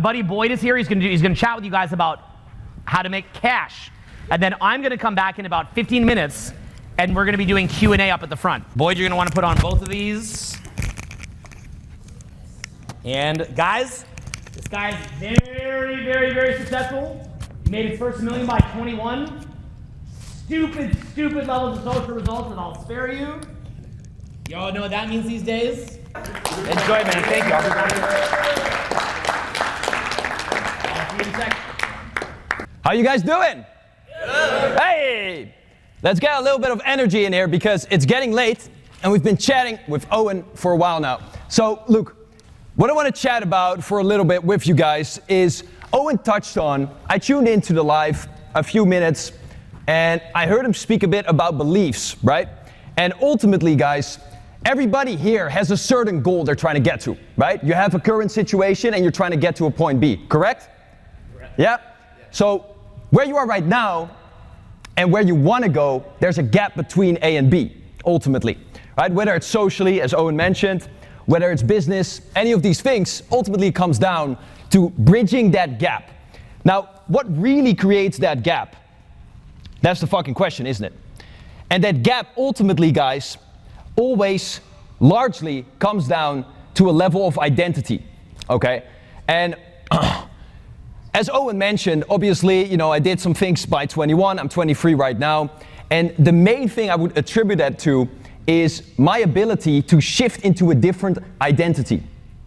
buddy Boyd is here. He's gonna chat with you guys about how to make cash. And then I'm gonna come back in about 15 minutes and we're gonna be doing Q&A up at the front. Boyd, you're gonna wanna put on both of these. And guys, this guy's very, very, very successful. He made his first $1 million by 21. Stupid levels of social results that I'll spare you. Y'all know what that means these days? Enjoy, man. Thank you. I'll see you in a sec. How you guys doing? Good. Hey! Let's get a little bit of energy in here because it's getting late and we've been chatting with Owen for a while now. So, look, what I want to chat about for a little bit with you guys is Owen touched on, I tuned into the live a few minutes and I heard him speak a bit about beliefs, right? And ultimately, guys, everybody here has a certain goal they're trying to get to, right? You have a current situation and you're trying to get to a point B, correct? Correct. Yeah? So where you are right now and where you want to go, there's a gap between A and B, ultimately, right? Whether it's socially, as Owen mentioned, whether it's business, any of these things, ultimately it comes down to bridging that gap. Now, what really creates that gap? That's the fucking question, isn't it? And that gap ultimately, guys, always largely comes down to a level of identity, okay? And as Owen mentioned, obviously, you know, I did some things by 21, I'm 23 right now, and the main thing I would attribute that to is my ability to shift into a different identity,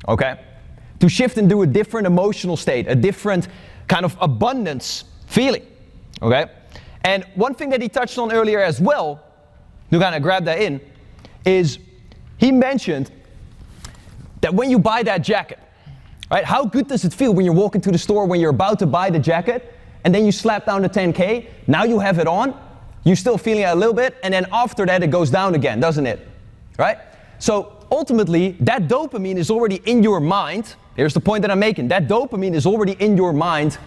okay? To shift into a different emotional state, a different kind of abundance feeling, okay? And one thing that he touched on earlier as well, to kind of grab that in, is he mentioned that when you buy that jacket, right, how good does it feel when you walk into the store, when you're about to buy the jacket, and then you slap down the 10K, now you have it on, you're still feeling it a little bit, and then after that it goes down again, doesn't it? Right? So ultimately, that dopamine is already in your mind. Here's the point that I'm making. That dopamine is already in your mind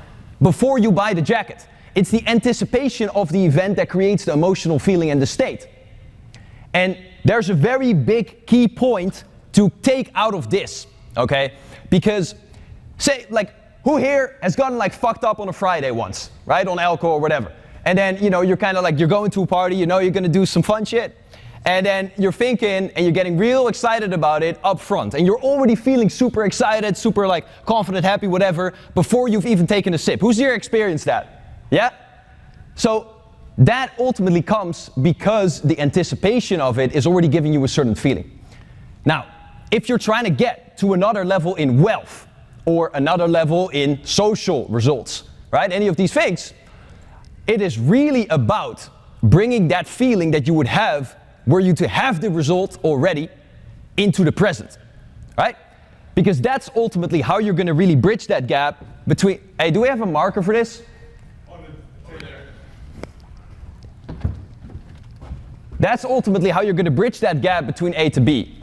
before you buy the jacket. It's the anticipation of the event that creates the emotional feeling and the state. And there's a very big key point to take out of this, okay? Because, say, like, who here has gotten, like, fucked up on a Friday once, right? On alcohol or whatever. And then, you know, you're kind of like, you're going to a party, you know you're going to do some fun shit. And then you're thinking, and you're getting real excited about it up front. And you're already feeling super excited, super, like, confident, happy, whatever, before you've even taken a sip. Who's here experienced that? Yeah? So that ultimately comes because the anticipation of it is already giving you a certain feeling. Now, if you're trying to get to another level in wealth or another level in social results, right? Any of these things, it is really about bringing that feeling that you would have were you to have the result already into the present, right? Because that's ultimately how you're going to really bridge that gap between, hey, do we have a marker for this? That's ultimately how you're going to bridge that gap between A to B,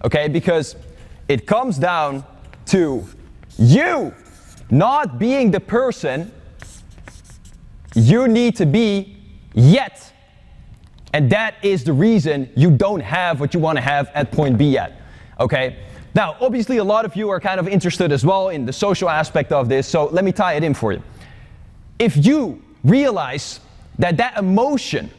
okay? Because it comes down to you not being the person you need to be yet. And that is the reason you don't have what you want to have at point B yet, okay? Now, obviously, a lot of you are kind of interested as well in the social aspect of this, so let me tie it in for you. If you realize that that emotion,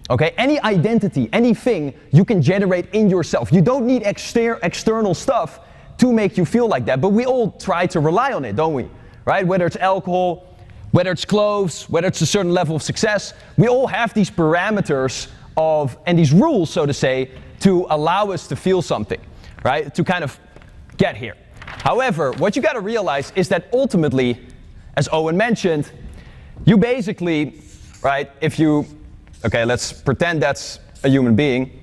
okay, any identity, anything you can generate in yourself. You don't need external stuff to make you feel like that, but we all try to rely on it, don't we? Right? Whether it's alcohol, whether it's clothes, whether it's a certain level of success, we all have these parameters of, and these rules, so to say, to allow us to feel something, right? To kind of get here. However, what you gotta realize is that ultimately, as Owen mentioned, you basically, right, if you, okay, let's pretend that's a human being.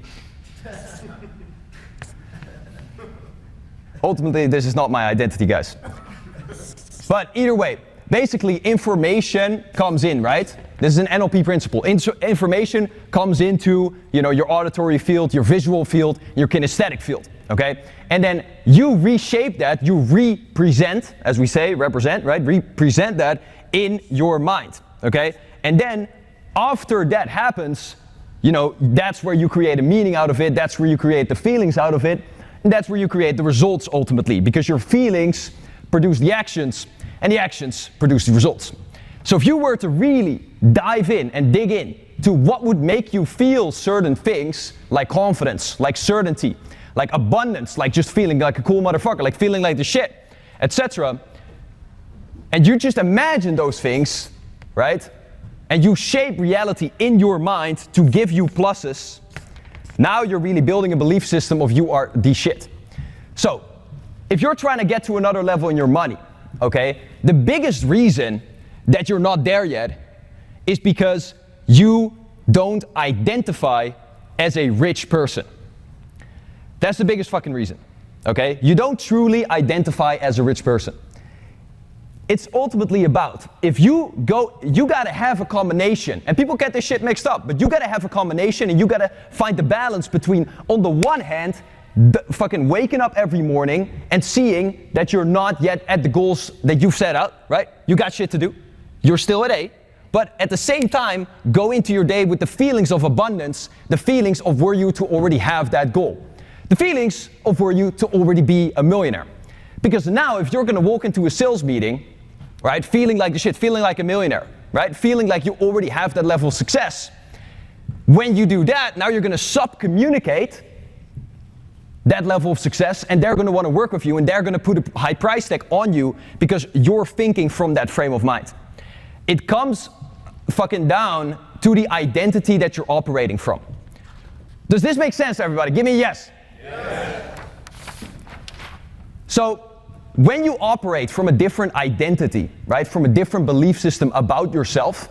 Ultimately, this is not my identity, guys. But either way, basically information comes in, right? This is an NLP principle. Information comes into, you know, your auditory field, your visual field, your kinesthetic field, okay? And then you reshape that, you represent, as we say, represent, right? Represent that in your mind, okay? And then after that happens, you know, that's where you create a meaning out of it, that's where you create the feelings out of it, and that's where you create the results ultimately, because your feelings produce the actions, and the actions produce the results. So if you were to really dive in and dig in to what would make you feel certain things, like confidence, like certainty, like abundance, like just feeling like a cool motherfucker, like feeling like the shit, etc., and you just imagine those things, right? And you shape reality in your mind to give you pluses, now you're really building a belief system of you are the shit. So, if you're trying to get to another level in your money, okay, the biggest reason that you're not there yet is because you don't identify as a rich person. That's the biggest fucking reason, okay? You don't truly identify as a rich person. It's ultimately about, if you gotta have a combination, and people get this shit mixed up, but you gotta have a combination and you gotta find the balance between, on the one hand, fucking waking up every morning and seeing that you're not yet at the goals that you've set out, right? You got shit to do. You're still at A, but at the same time, go into your day with the feelings of abundance, the feelings of were you to already have that goal. The feelings of were you to already be a millionaire. Because now if you're gonna walk into a sales meeting, right, feeling like the shit, feeling like a millionaire, right, feeling like you already have that level of success, when you do that, now you're gonna sub-communicate that level of success, and they're gonna wanna work with you, and they're gonna put a high price tag on you because you're thinking from that frame of mind. It comes fucking down to the identity that you're operating from. Does this make sense, everybody? Give me a yes. Yes. So, when you operate from a different identity, right, from a different belief system about yourself,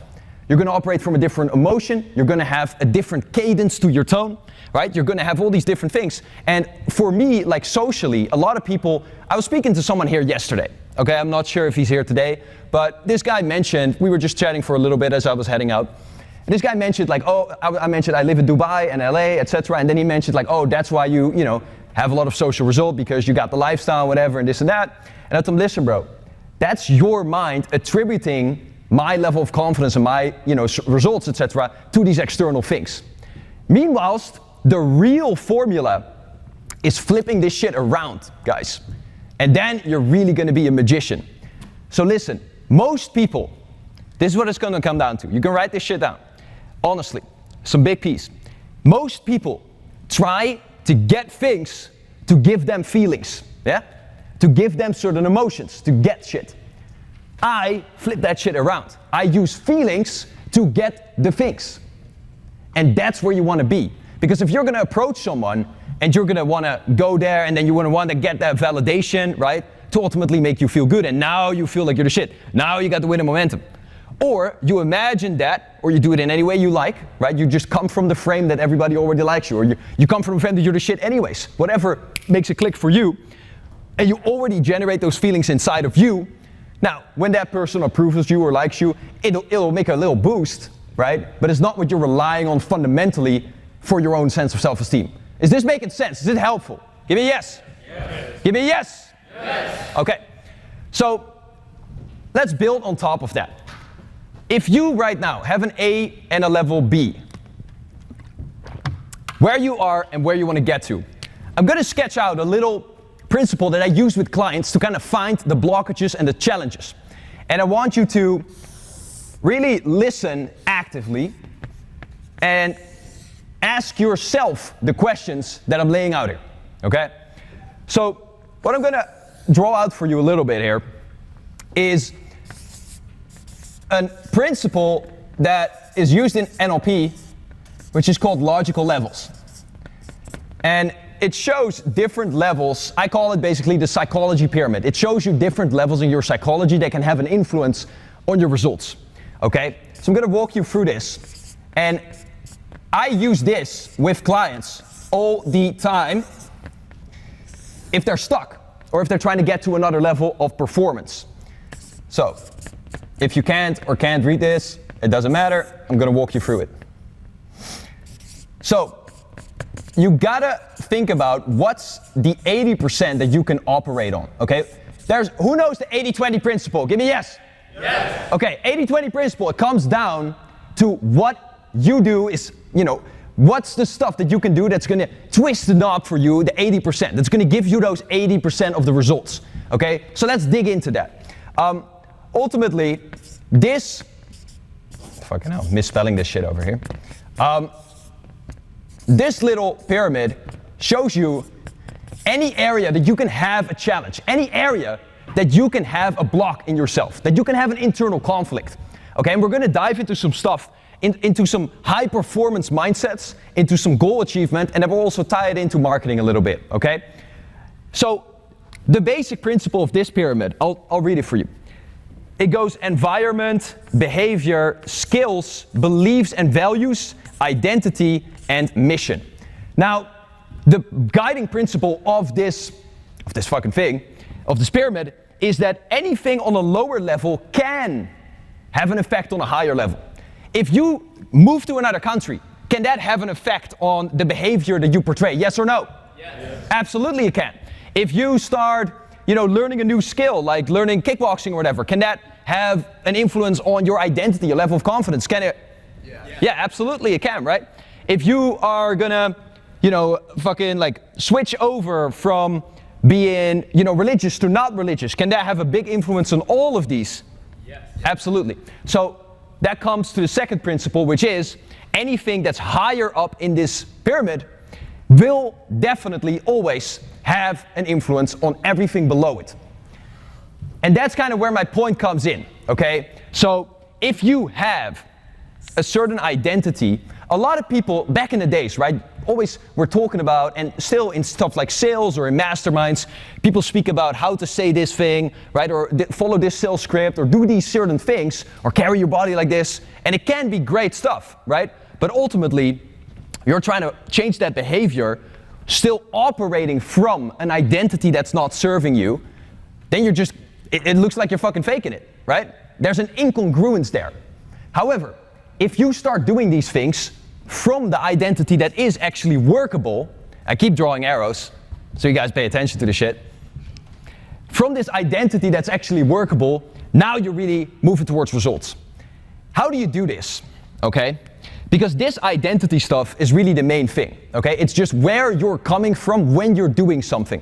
you're gonna operate from a different emotion, you're gonna have a different cadence to your tone, right? You're gonna have all these different things. And for me, like socially, a lot of people, I was speaking to someone here yesterday, okay? I'm not sure if he's here today, but this guy mentioned, we were just chatting for a little bit as I was heading out, and this guy mentioned like, oh, I mentioned I live in Dubai and LA, etc., and then he mentioned like, oh, that's why you know, have a lot of social result because you got the lifestyle, whatever, and this and that. And I told him, listen, bro, that's your mind attributing my level of confidence and my, results, etc., to these external things. Meanwhile, the real formula is flipping this shit around, guys. And then you're really gonna be a magician. So listen, most people, this is what it's gonna come down to. You can write this shit down. Honestly, some big piece. Most people try to get things to give them feelings, yeah? To give them certain emotions, to get shit. I flip that shit around. I use feelings to get the things. And that's where you want to be. Because if you're going to approach someone and you're going to want to go there and then you want to get that validation, right, to ultimately make you feel good, and now you feel like you're the shit. Now you got the winning momentum. Or you imagine that, or you do it in any way you like, right? You just come from the frame that everybody already likes you, or you come from the frame that you're the shit anyways. Whatever makes it click for you, and you already generate those feelings inside of you. Now, when that person approves of you or likes you, it'll make a little boost, right? But it's not what you're relying on fundamentally for your own sense of self-esteem. Is this making sense? Is it helpful? Give me a yes. Yes. Give me a yes. Yes. Okay. So, let's build on top of that. If you right now have an A and a level B, where you are and where you want to get to, I'm going to sketch out a little principle that I use with clients to kind of find the blockages and the challenges. And I want you to really listen actively and ask yourself the questions that I'm laying out here, okay? So what I'm going to draw out for you a little bit here is a principle that is used in NLP, which is called logical levels. And it shows different levels. I call it basically the psychology pyramid. It shows you different levels in your psychology that can have an influence on your results. Okay? So I'm gonna walk you through this. And I use this with clients all the time if they're stuck or if they're trying to get to another level of performance. So, if you can't or can't read this, it doesn't matter. I'm gonna walk you through it. So, you gotta think about what's the 80% that you can operate on, okay? Who knows the 80-20 principle? Give me yes. Yes. Okay, 80-20 principle, it comes down to what you do is, what's the stuff that you can do that's gonna twist the knob for you, the 80%, that's gonna give you those 80% of the results, okay? So let's dig into that. ultimately, this, fucking hell, misspelling this shit over here. This little pyramid shows you any area that you can have a challenge, any area that you can have a block in yourself, that you can have an internal conflict. Okay, and we're gonna dive into some stuff, into some high performance mindsets, into some goal achievement, and then we'll also tie it into marketing a little bit, okay? So, the basic principle of this pyramid, I'll read it for you. It goes environment, behavior, skills, beliefs and values, identity, and mission. Now, the guiding principle of this fucking thing, of this pyramid, is that anything on a lower level can have an effect on a higher level. If you move to another country, can that have an effect on the behavior that you portray? Yes or no? Yes. Absolutely it can. If you start, learning a new skill, like learning kickboxing or whatever, can that have an influence on your identity, your level of confidence? Can it? Yeah, absolutely it can, right? If you are gonna, fucking like switch over from being, religious to not religious, can that have a big influence on all of these? Yes. Absolutely. So that comes to the second principle, which is anything that's higher up in this pyramid will definitely always have an influence on everything below it. And that's kind of where my point comes in, okay? So if you have a certain identity, a lot of people back in the days, right, always were talking about, and still in stuff like sales or in masterminds, people speak about how to say this thing, right, or follow this sales script, or do these certain things, or carry your body like this, and it can be great stuff, right? But ultimately, you're trying to change that behavior, still operating from an identity that's not serving you, then you're just, it looks like you're fucking faking it, right? There's an incongruence there. However, if you start doing these things from the identity that is actually workable, I keep drawing arrows, so you guys pay attention to the shit. From this identity that's actually workable, now you're really moving towards results. How do you do this, okay? Because this identity stuff is really the main thing, okay? It's just where you're coming from when you're doing something.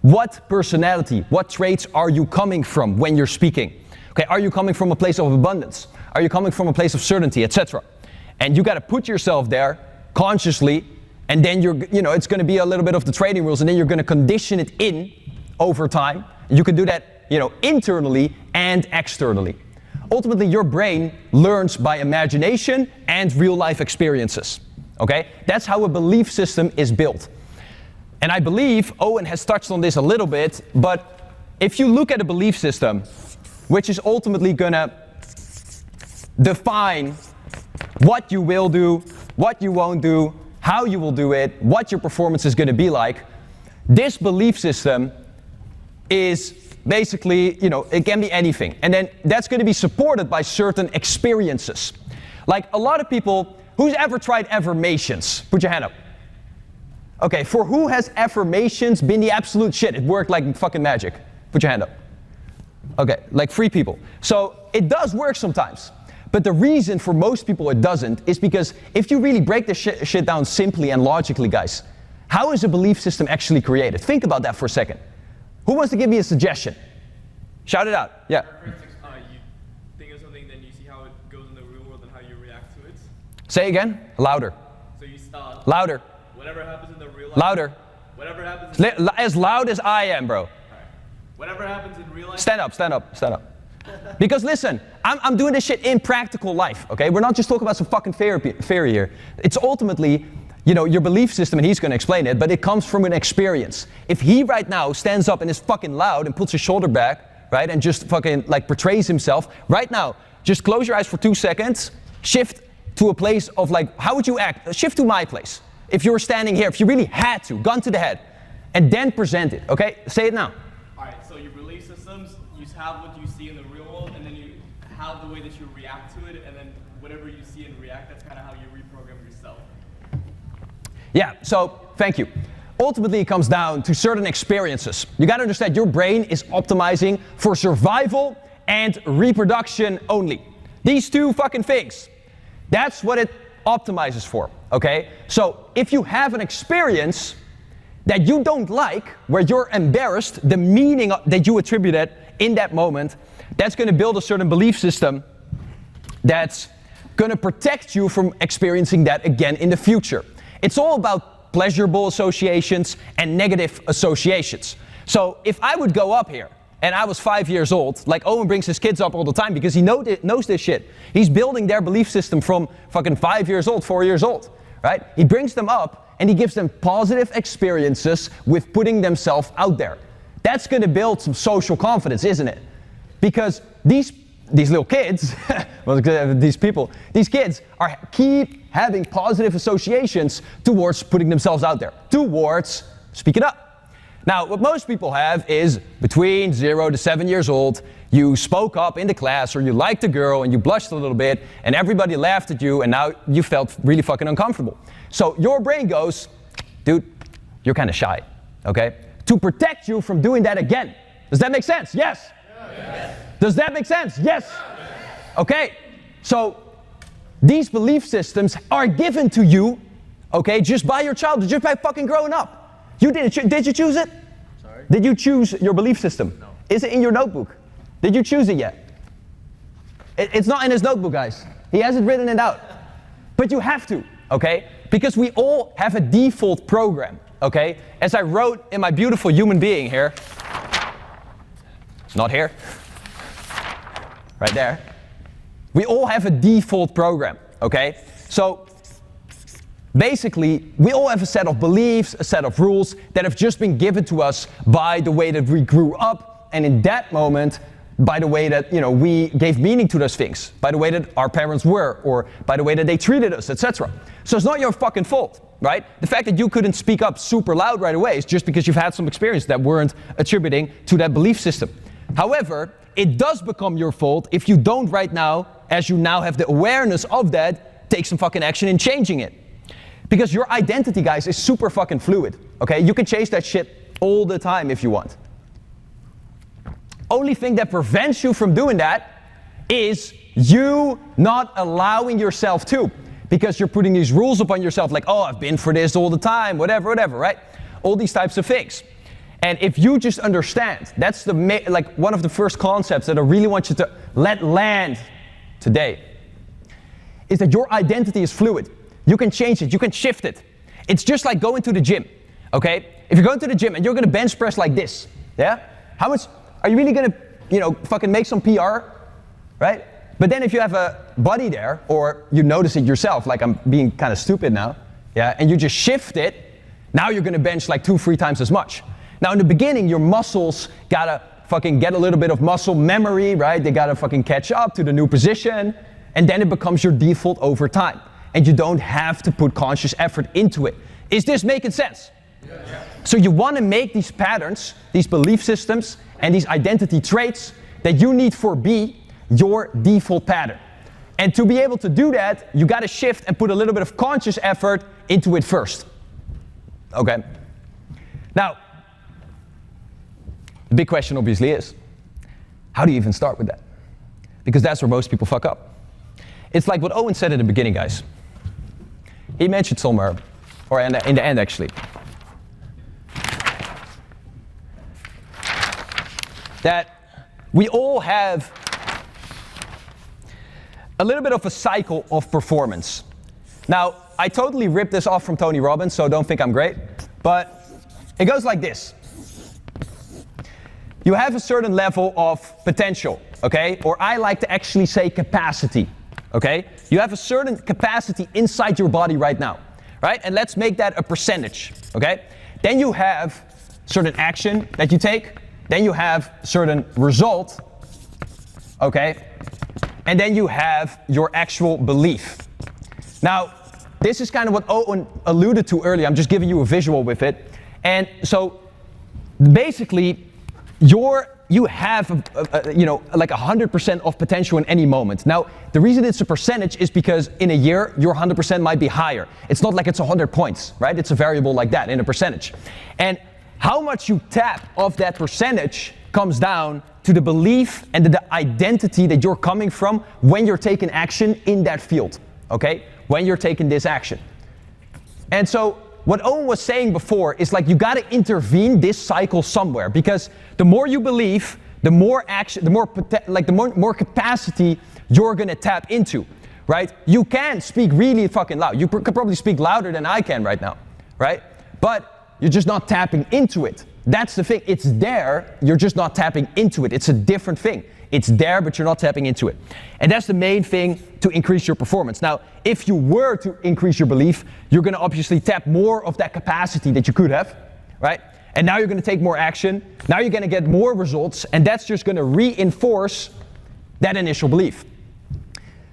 What personality, what traits are you coming from when you're speaking? Okay, are you coming from a place of abundance? Are you coming from a place of certainty, etc.? And you got to put yourself there consciously, and then it's going to be a little bit of the training rules, and then you're going to condition it in over time. You can do that, internally and externally. Ultimately, your brain learns by imagination and real life experiences, okay? That's how a belief system is built. And I believe Owen has touched on this a little bit, but if you look at a belief system, which is ultimately gonna define what you will do, what you won't do, how you will do it, what your performance is gonna be like, this belief system is basically, it can be anything. And then that's going to be supported by certain experiences. Like a lot of people, who's ever tried affirmations? Put your hand up. Okay, for who has affirmations been the absolute shit? It worked like fucking magic. Put your hand up. Okay, like 3 people. So it does work sometimes. But the reason for most people it doesn't is because if you really break the shit down simply and logically, guys, how is a belief system actually created? Think about that for a second. Who wants to give me a suggestion? Shout it out. Yeah. For instance, you think of something, then you see how it goes in the real world and how you react to it. Say again. Louder. So you start. Louder. Whatever happens in the real life. Louder. Whatever happens. As loud as I am, bro. Right. Whatever happens in real life. Stand up. Stand up. Stand up. Because listen, I'm doing this shit in practical life. Okay, we're not just talking about some fucking theory here. It's ultimately, your belief system, and he's going to explain it, but it comes from an experience. If he right now stands up and is fucking loud and puts his shoulder back, right, and just fucking like portrays himself, right now, just close your eyes for 2 seconds, shift to a place of like, how would you act? Shift to my place. If you were standing here, if you really had to, gun to the head, and then present it, okay? Say it now. All right, so your belief systems, you have what you see in the real world, and then you have the way that you react to it, and then whatever you see and react, that's kind of how you reprogram yourself. Yeah, so thank you. Ultimately, it comes down to certain experiences. You gotta understand your brain is optimizing for survival and reproduction only. These 2 fucking things. That's what it optimizes for, okay? So if you have an experience that you don't like, where you're embarrassed, the meaning that you attribute it in that moment, that's going to build a certain belief system that's going to protect you from experiencing that again in the future. It's all about pleasurable associations and negative associations. So if I would go up here and I was 5 years old, like Owen brings his kids up all the time because he knows this shit. He's building their belief system from fucking 5 years old, 4 years old, right? He brings them up and he gives them positive experiences with putting themselves out there. That's going to build some social confidence, isn't it? Because these little kids, these kids keep having positive associations towards putting themselves out there, towards speaking up. Now, what most people have is between 0 to 7 years old, you spoke up in the class or you liked a girl and you blushed a little bit and everybody laughed at you and now you felt really fucking uncomfortable. So your brain goes, dude, you're kind of shy, okay? To protect you from doing that again. Does that make sense? Yes? Yes. Does that make sense? Yes. Okay, so these belief systems are given to you, okay, just by your childhood, just by fucking growing up. Did you choose it? Sorry? Did you choose your belief system? No. Is it in your notebook? Did you choose it yet? It's not in his notebook, guys. He hasn't written it out. But you have to, okay? Because we all have a default program, okay? As I wrote in my beautiful human being here, not here, right there. We all have a default program, okay? So basically, we all have a set of beliefs, a set of rules that have just been given to us by the way that we grew up, and in that moment, by the way that, we gave meaning to those things, by the way that our parents were, or by the way that they treated us, etc. So it's not your fucking fault, right? The fact that you couldn't speak up super loud right away is just because you've had some experience that weren't attributing to that belief system. However, it does become your fault if you don't right now, as you now have the awareness of that, take some fucking action in changing it. Because your identity, guys, is super fucking fluid, okay? You can change that shit all the time if you want. Only thing that prevents you from doing that is you not allowing yourself to. Because you're putting these rules upon yourself like, oh, I've been for this all the time, whatever, right? All these types of things. And if you just understand, that's one of the first concepts that I really want you to let land today, is that your identity is fluid. You can change it, you can shift it. It's just like going to the gym, okay? If you're going to the gym and you're gonna bench press like this, yeah? How much, are you really gonna, fucking make some PR, right? But then if you have a buddy there, or you notice it yourself, like I'm being kind of stupid now, yeah? And you just shift it, now you're gonna bench like 2-3 times as much. Now in the beginning, your muscles gotta fucking get a little bit of muscle memory, right? They gotta fucking catch up to the new position, and then it becomes your default over time. And you don't have to put conscious effort into it. Is this making sense? Yes. So you want to make these patterns, these belief systems, and these identity traits that you need for be your default pattern. And to be able to do that, you got to shift and put a little bit of conscious effort into it first. Okay. Now, the big question obviously is, how do you even start with that? Because that's where most people fuck up. It's like what Owen said in the beginning, guys. He mentioned somewhere, or in the end actually, that we all have a little bit of a cycle of performance. Now, I totally ripped this off from Tony Robbins, so don't think I'm great, but it goes like this. You have a certain level of potential, okay? Or I like to actually say capacity. Okay? You have a certain capacity inside your body right now, right? And let's make that a percentage, okay? Then you have certain action that you take. Then you have certain result, okay? And then you have your actual belief. Now, this is kind of what Owen alluded to earlier. I'm just giving you a visual with it. And so, basically, you have, like 100% of potential in any moment. Now, the reason it's a percentage is because in a year, your 100% might be higher. It's not like it's 100 points, right? It's a variable like that in a percentage. And how much you tap of that percentage comes down to the belief and the identity that you're coming from when you're taking action in that field, okay? When you're taking this action. And so, what Owen was saying before is like you gotta intervene this cycle somewhere, because the more you believe, the more action, the more capacity you're gonna tap into, right? You can speak really fucking loud. You could probably speak louder than I can right now, right? But you're just not tapping into it. That's the thing. It's there, you're just not tapping into it. It's a different thing. It's there, but you're not tapping into it. And that's the main thing to increase your performance. Now, if you were to increase your belief, you're gonna obviously tap more of that capacity that you could have, right? And now you're gonna take more action. Now you're gonna get more results, and that's just gonna reinforce that initial belief.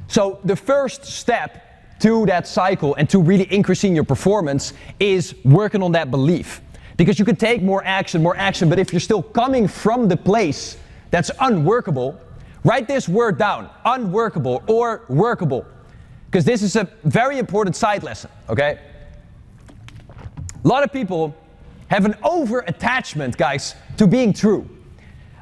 So the first step to that cycle and to really increasing your performance is working on that belief. Because you can take more action, but if you're still coming from the place that's unworkable, write this word down, unworkable or workable. Because this is a very important side lesson, okay? A lot of people have an over-attachment, guys, to being true.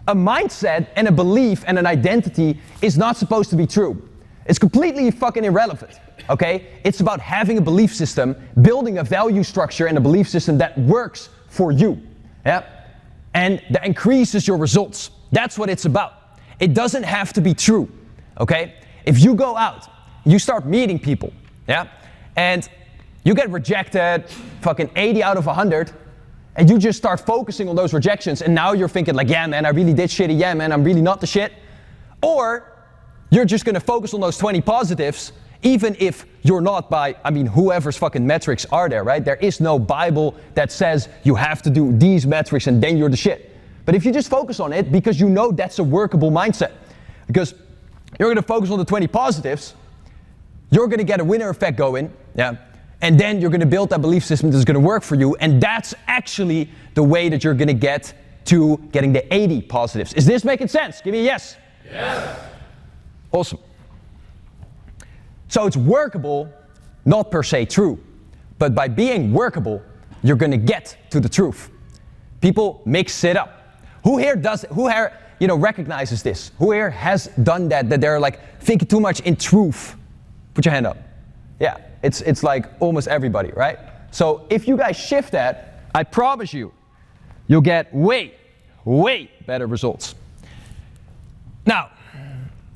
A mindset and a belief and an identity is not supposed to be true. It's completely fucking irrelevant, okay? It's about having a belief system, building a value structure and a belief system that works for you, yeah? And that increases your results. That's what it's about. It doesn't have to be true, okay? If you go out, you start meeting people, yeah? And you get rejected, fucking 80 out of 100, and you just start focusing on those rejections, and now you're thinking like, yeah man, I really did shitty, yeah man, I'm really not the shit. Or you're just gonna focus on those 20 positives, even if you're not by, whoever's fucking metrics are there, right? There is no Bible that says you have to do these metrics and then you're the shit. But if you just focus on it, because you know that's a workable mindset, because you're gonna focus on the 20 positives, you're gonna get a winner effect going, yeah? And then you're gonna build that belief system that's gonna work for you, and that's actually the way that you're gonna get to getting the 80 positives. Is this making sense? Give me a yes. Yes. Awesome. So it's workable, not per se true, but by being workable, you're gonna get to the truth. People mix it up. Who here recognizes this? Who here has done that they're like thinking too much in truth? Put your hand up. Yeah, it's like almost everybody, right? So if you guys shift that, I promise you, you'll get way better results. Now,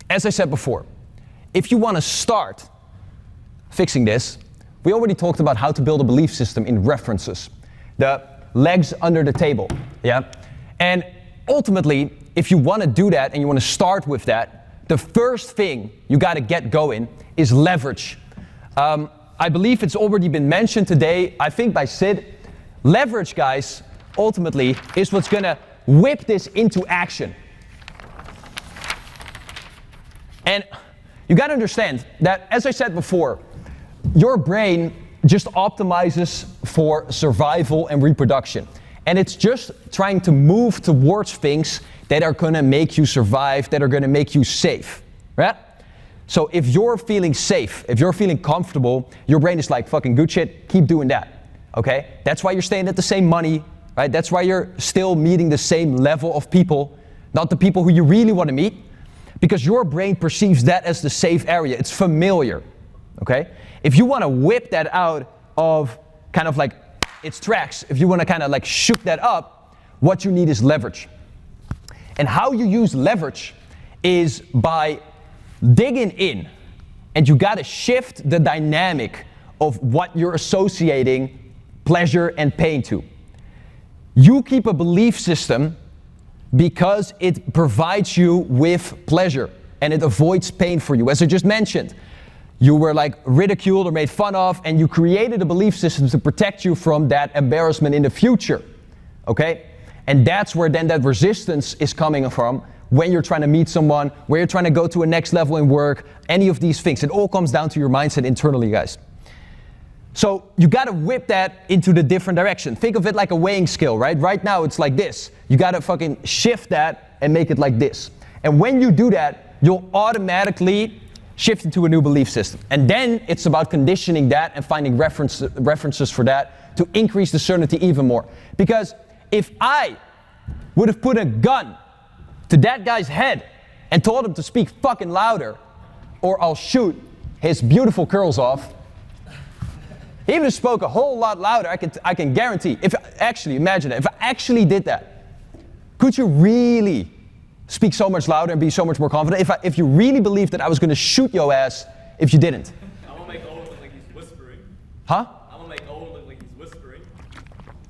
as I said before, if you want to start fixing this, we already talked about how to build a belief system in references. The legs under the table, yeah? And ultimately, if you want to do that and you want to start with that, the first thing you got to get going is leverage. I believe it's already been mentioned today, I think by Sid. Leverage, guys, ultimately is what's going to whip this into action. And you got to understand that, as I said before, your brain just optimizes for survival and reproduction. And it's just trying to move towards things that are going to make you survive, that are going to make you safe, right? So if you're feeling safe, if you're feeling comfortable, your brain is like, fucking good shit, keep doing that, okay? That's why you're staying at the same money, right? That's why you're still meeting the same level of people, not the people who you really want to meet, because your brain perceives that as the safe area. It's familiar, okay? If you want to whip that out of kind of like its tracks, if you want to kind of like shoot that up, what you need is leverage. And how you use leverage is by digging in, and you got to shift the dynamic of what you're associating pleasure and pain to. You keep a belief system because it provides you with pleasure and it avoids pain for you. As I just mentioned, you were like ridiculed or made fun of, and you created a belief system to protect you from that embarrassment in the future, okay? And that's where then that resistance is coming from when you're trying to meet someone, where you're trying to go to a next level in work, any of these things. It all comes down to your mindset internally, guys. So you gotta whip that into the different direction. Think of it like a weighing scale, right? Right now it's like this. You gotta fucking shift that and make it like this. And when you do that, you'll automatically shift into a new belief system. And then it's about conditioning that and finding references for that to increase the certainty even more. Because if I would have put a gun to that guy's head and told him to speak fucking louder, or I'll shoot his beautiful curls off, he would have spoke a whole lot louder, I can guarantee. Imagine it, if I actually did that, could you really speak so much louder and be so much more confident? If you really believed that I was going to shoot your ass if you didn't? I'm gonna make Owen look like he's whispering. Huh? I'm gonna make Owen look like he's whispering.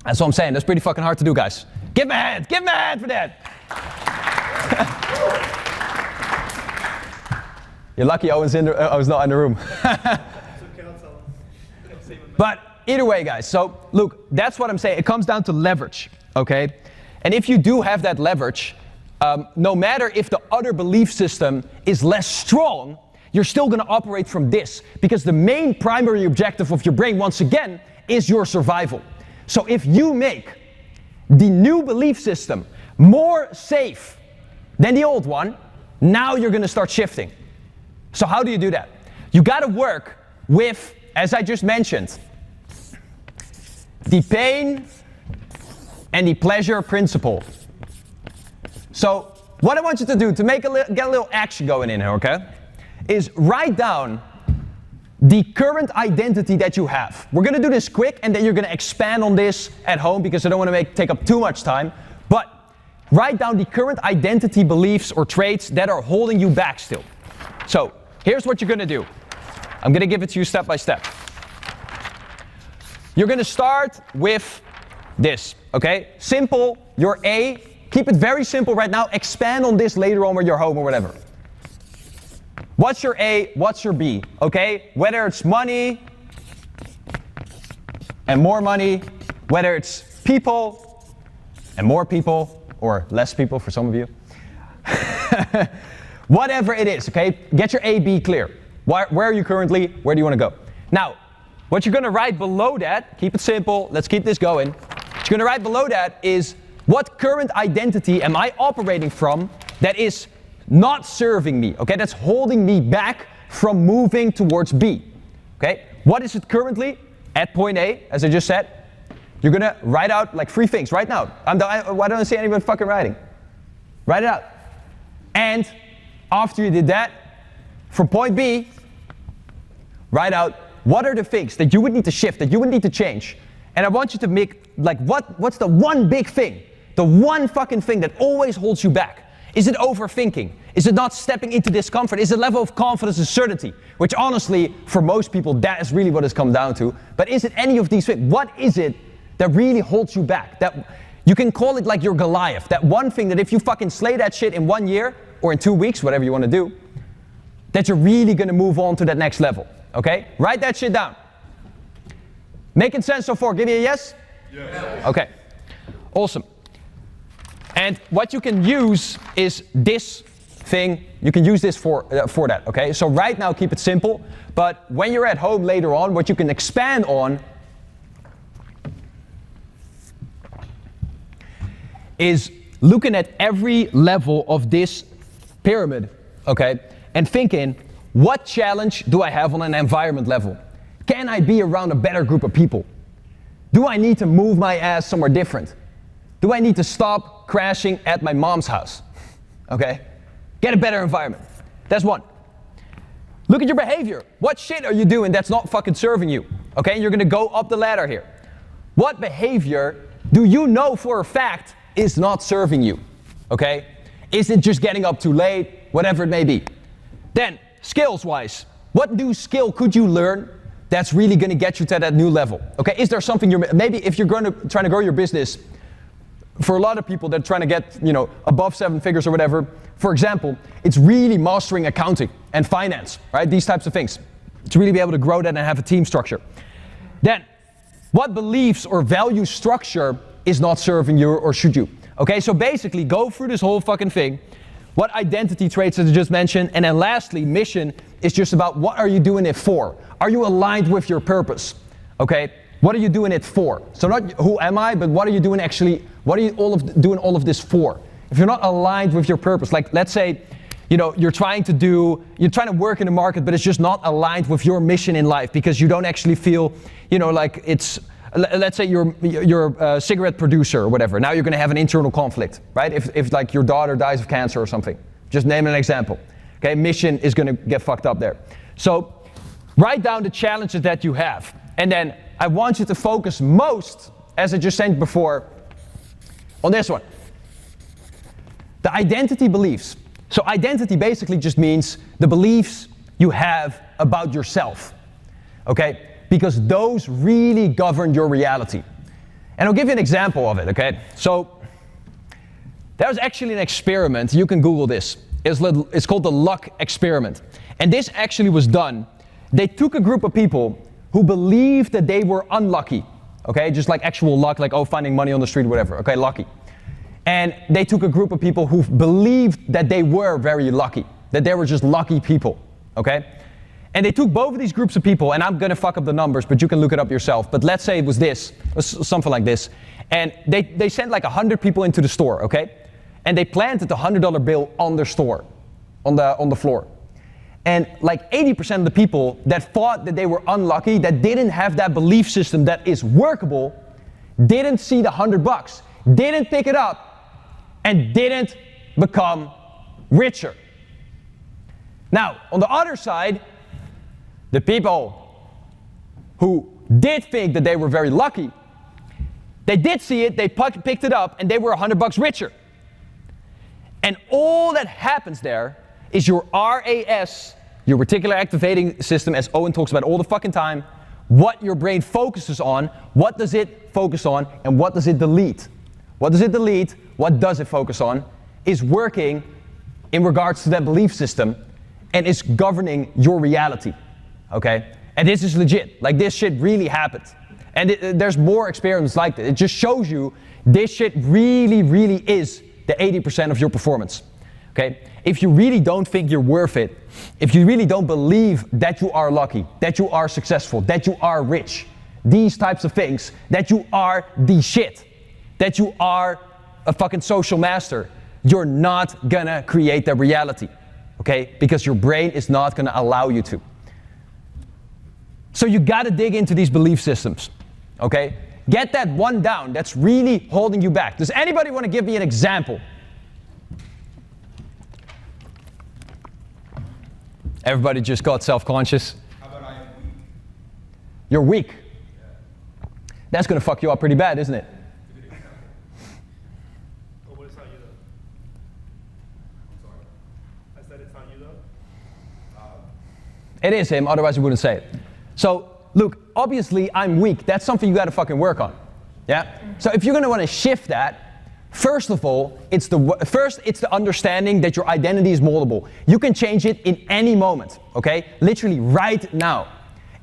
That's what I'm saying. That's pretty fucking hard to do, guys. Give me a hand. Give me a hand for that. You're lucky Owen's not in the room. But either way, guys, so look, that's what I'm saying. It comes down to leverage, okay? And if you do have that leverage, no matter if the other belief system is less strong, you're still gonna operate from this, because the main primary objective of your brain, once again, is your survival. So if you make the new belief system more safe than the old one, now you're gonna start shifting. So how do you do that? You gotta work with, as I just mentioned, the pain and the pleasure principle. So what I want you to do to get a little action going in here, okay, is write down the current identity that you have. We're gonna do this quick, and then you're gonna expand on this at home because I don't wanna take up too much time. But write down the current identity, beliefs, or traits that are holding you back still. So here's what you're gonna do. I'm gonna give it to you step by step. You're gonna start with this, okay? Simple, your A. Keep it very simple right now. Expand on this later on when you're home or whatever. What's your A? What's your B? Okay? Whether it's money and more money, whether it's people and more people, or less people for some of you. Whatever it is, okay? Get your A, B clear. Where are you currently? Where do you want to go? Now, what you're going to write below that, keep it simple, let's keep this going. What you're going to write below that is, what current identity am I operating from that is not serving me, okay? That's holding me back from moving towards B, okay? What is it currently at point A, as I just said? You're gonna write out like 3 things right now. Why don't I see anyone fucking writing? Write it out. And after you did that, from point B, write out what are the things that you would need to shift, that you would need to change. And I want you to make, like, what's the one big thing? The one fucking thing that always holds you back? Is it overthinking? Is it not stepping into discomfort? Is it level of confidence and certainty? Which honestly, for most people, that is really what it's come down to. But is it any of these things? What is it that really holds you back? That you can call it like your Goliath. That one thing that if you fucking slay that shit in 1 year or in 2 weeks, whatever you want to do, that you're really going to move on to that next level. Okay? Write that shit down. Making sense so far? Give me a yes? Yes. Okay. Awesome. And what you can use is this thing. You can use this for that, okay? So right now, keep it simple. But when you're at home later on, what you can expand on is looking at every level of this pyramid, okay? And thinking, what challenge do I have on an environment level? Can I be around a better group of people? Do I need to move my ass somewhere different? Do I need to stop crashing at my mom's house? Okay? Get a better environment. That's one. Look at your behavior. What shit are you doing that's not fucking serving you? Okay? You're gonna go up the ladder here. What behavior do you know for a fact is not serving you? Okay? Is it just getting up too late? Whatever it may be. Then, skills-wise, what new skill could you learn that's really gonna get you to that new level? Okay? Is there something maybe if you're trying to grow your business, for a lot of people that are trying to get, above 7 figures or whatever, for example, it's really mastering accounting and finance, right? These types of things. To really be able to grow that and have a team structure. Then, what beliefs or value structure is not serving you or should you? Okay, so basically go through this whole fucking thing. What identity traits as I just mentioned, and then lastly, mission is just about what are you doing it for? Are you aligned with your purpose? Okay? What are you doing it for? So not who am I, but what are you doing actually, what are you doing all of this for? If you're not aligned with your purpose, like let's say, you're trying to work in the market, but it's just not aligned with your mission in life because you don't actually feel, like it's, let's say you're a cigarette producer or whatever. Now you're gonna have an internal conflict, right? If like your daughter dies of cancer or something. Just name an example. Okay, mission is gonna get fucked up there. So write down the challenges that you have. And then I want you to focus most, as I just said before, on this one. the identity beliefs. So identity basically just means the beliefs you have about yourself, okay? Because those really govern your reality. And I'll give you an example of it, okay? So there was actually an experiment, you can Google this. It's called the luck experiment. And this actually was done. They took a group of people who believed that they were unlucky, okay? Just like actual luck, like, oh, finding money on the street, whatever, okay, lucky. And they took a group of people who believed that they were very lucky, that they were just lucky people, okay? And they took both of these groups of people, and I'm gonna fuck up the numbers, but you can look it up yourself. But let's say it was something like this. And they sent like 100 people into the store, okay? And they planted the $100 bill on their store, on the floor. And like 80% of the people that thought that they were unlucky, that didn't have that belief system that is workable, didn't see the $100, didn't pick it up, and didn't become richer. Now, on the other side, the people who did think that they were very lucky, they did see it, they picked it up, and they were $100 richer. And all that happens there is your RAS, your reticular activating system, as Owen talks about all the fucking time, what your brain focuses on, what does it focus on, and what does it delete? What does it delete? What does it focus on? Is working in regards to that belief system and is governing your reality, okay? And this is legit. Like, this shit really happened. And there's more experiments like that. It just shows you this shit really, really is the 80% of your performance, okay? If you really don't think you're worth it, if you really don't believe that you are lucky, that you are successful, that you are rich, these types of things, that you are the shit, that you are a fucking social master, you're not gonna create that reality, okay? Because your brain is not gonna allow you to. So you gotta dig into these belief systems, okay? Get that one down that's really holding you back. Does anybody want to give me an example? Everybody just got self-conscious. How about I am weak? You're weak. Yeah. That's gonna fuck you up pretty bad, isn't it? It's a good example. Oh, but it's not you though. I'm sorry. I said it's not you though? It is him, otherwise we wouldn't say it. So, look, obviously I'm weak. That's something you gotta fucking work on. Yeah? So if you're gonna wanna shift that, first of all, it's the understanding that your identity is moldable. You can change it in any moment, okay? Literally right now.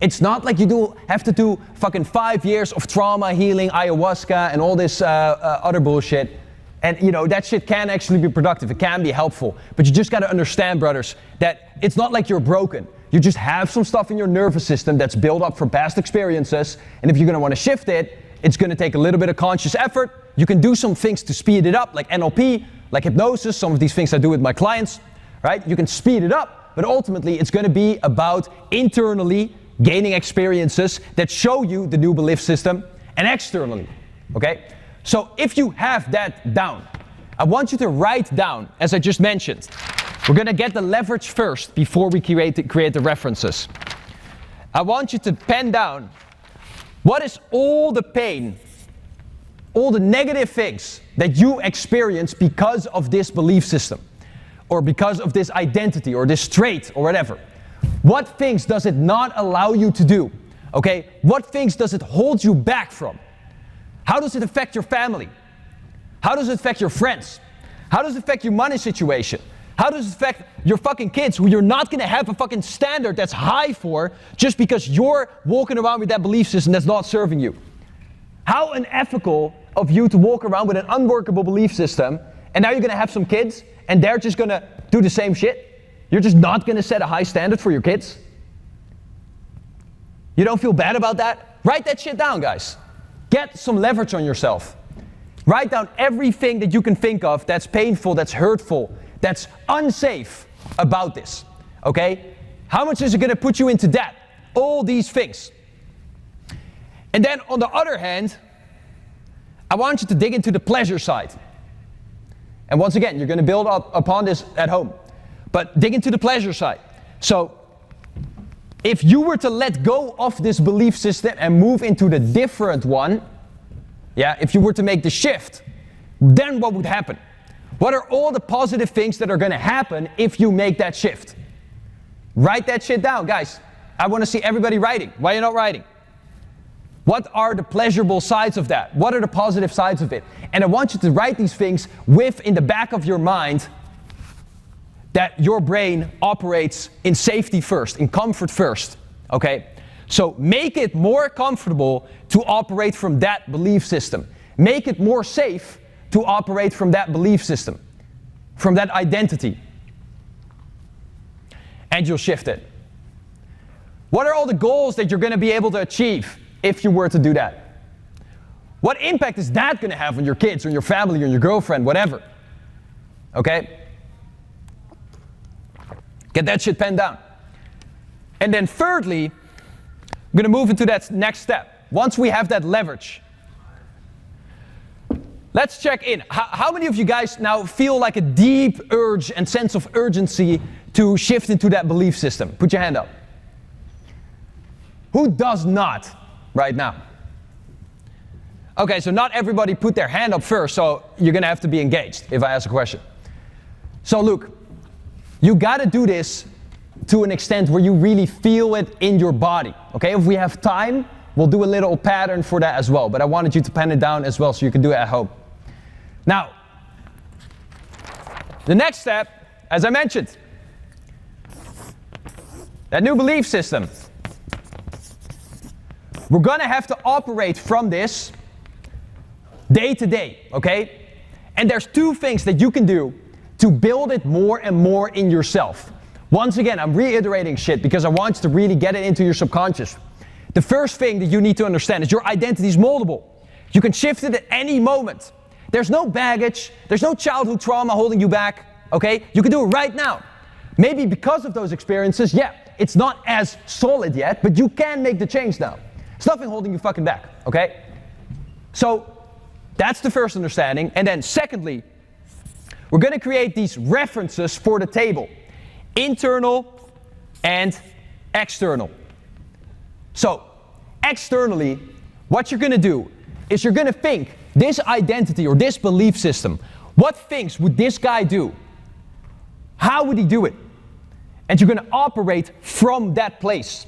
It's not like you have to do fucking 5 years of trauma healing, ayahuasca, and all this other bullshit. And you know, that shit can actually be productive. It can be helpful. But you just gotta understand, brothers, that it's not like you're broken. You just have some stuff in your nervous system that's built up from past experiences. And if you're gonna wanna shift it, it's gonna take a little bit of conscious effort. You can do some things to speed it up, like NLP, like hypnosis, some of these things I do with my clients, right? You can speed it up, but ultimately it's gonna be about internally gaining experiences that show you the new belief system, and externally, okay? So if you have that down, I want you to write down, as I just mentioned, we're gonna get the leverage first before we create the references. I want you to pen down what is all the pain, all the negative things that you experience because of this belief system, or because of this identity, or this trait, or whatever. What things does it not allow you to do? Okay? What things does it hold you back from? How does it affect your family? How does it affect your friends? How does it affect your money situation? How does it affect your fucking kids, who you're not gonna have a fucking standard that's high for just because you're walking around with that belief system that's not serving you? How unethical of you to walk around with an unworkable belief system, and now you're gonna have some kids and they're just gonna do the same shit? You're just not gonna set a high standard for your kids? You don't feel bad about that? Write that shit down, guys. Get some leverage on yourself. Write down everything that you can think of that's painful, that's hurtful, that's unsafe about this, okay? How much is it gonna put you into debt? All these things. And then on the other hand, I want you to dig into the pleasure side. And once again, you're gonna build up upon this at home. But dig into the pleasure side. So, if you were to let go of this belief system and move into the different one, yeah, if you were to make the shift, then what would happen? What are all the positive things that are going to happen if you make that shift? Write that shit down, guys. I want to see everybody writing. Why are you not writing? What are the pleasurable sides of that? What are the positive sides of it? And I want you to write these things with, in the back of your mind, that your brain operates in safety first, in comfort first, okay? So make it more comfortable to operate from that belief system. Make it more safe to operate from that belief system, from that identity. And you'll shift it. What are all the goals that you're going to be able to achieve if you were to do that? What impact is that going to have on your kids, on your family, on your girlfriend, whatever? Okay? Get that shit penned down. And then thirdly, I'm going to move into that next step. Once we have that leverage, let's check in. How many of you guys now feel like a deep urge and sense of urgency to shift into that belief system? Put your hand up. Who does not right now? Okay, so not everybody put their hand up first, so you're going to have to be engaged if I ask a question. So Luke, you got to do this to an extent where you really feel it in your body. Okay, if we have time, we'll do a little pattern for that as well, but I wanted you to pen it down as well so you can do it at home. Now, the next step, as I mentioned, that new belief system. We're going to have to operate from this day to day, okay? And there's two things that you can do to build it more and more in yourself. Once again, I'm reiterating shit because I want you to really get it into your subconscious. The first thing that you need to understand is your identity is moldable. You can shift it at any moment. There's no baggage, there's no childhood trauma holding you back, okay? You can do it right now. Maybe because of those experiences, yeah, it's not as solid yet, but you can make the change now. There's nothing holding you fucking back, okay? So that's the first understanding. And then secondly, we're going to create these references for the table. Internal and external. So externally, what you're going to do is you're going to think this identity or this belief system. What things would this guy do? How would he do it? And you're going to operate from that place.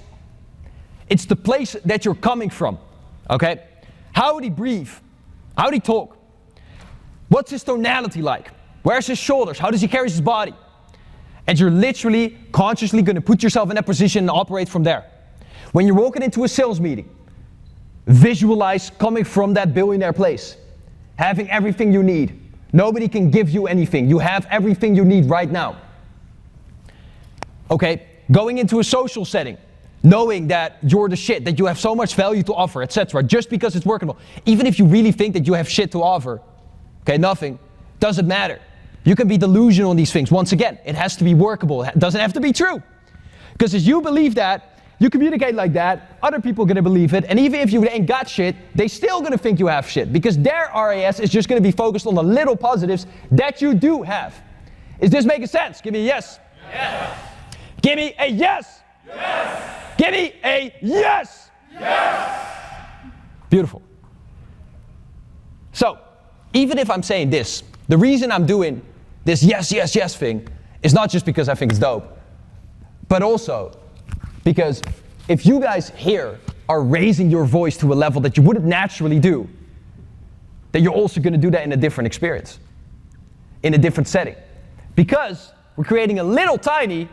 It's the place that you're coming from, okay? How would he breathe? How would he talk? What's his tonality like? Where's his shoulders? How does he carry his body? And you're literally, consciously going to put yourself in that position and operate from there. When you're walking into a sales meeting, visualize coming from that billionaire place, having everything you need. Nobody can give you anything. You have everything you need right now. Okay, going into a social setting, knowing that you're the shit, that you have so much value to offer, etc., just because it's workable. Even if you really think that you have shit to offer, okay, nothing, doesn't matter. You can be delusional on these things. Once again, it has to be workable. It doesn't have to be true. Because as you believe that, you communicate like that, other people are going to believe it, and even if you ain't got shit, they still going to think you have shit, because their RAS is just going to be focused on the little positives that you do have. Is this making sense? Give me a yes. Yes. Give me a yes. Yes. Give me a yes. Yes. Beautiful. So, even if I'm saying this, the reason I'm doing this yes, yes, yes thing is not just because I think it's dope, but also because if you guys here are raising your voice to a level that you wouldn't naturally do, then you're also going to do that in a different experience, in a different setting. Because we're creating a little tiny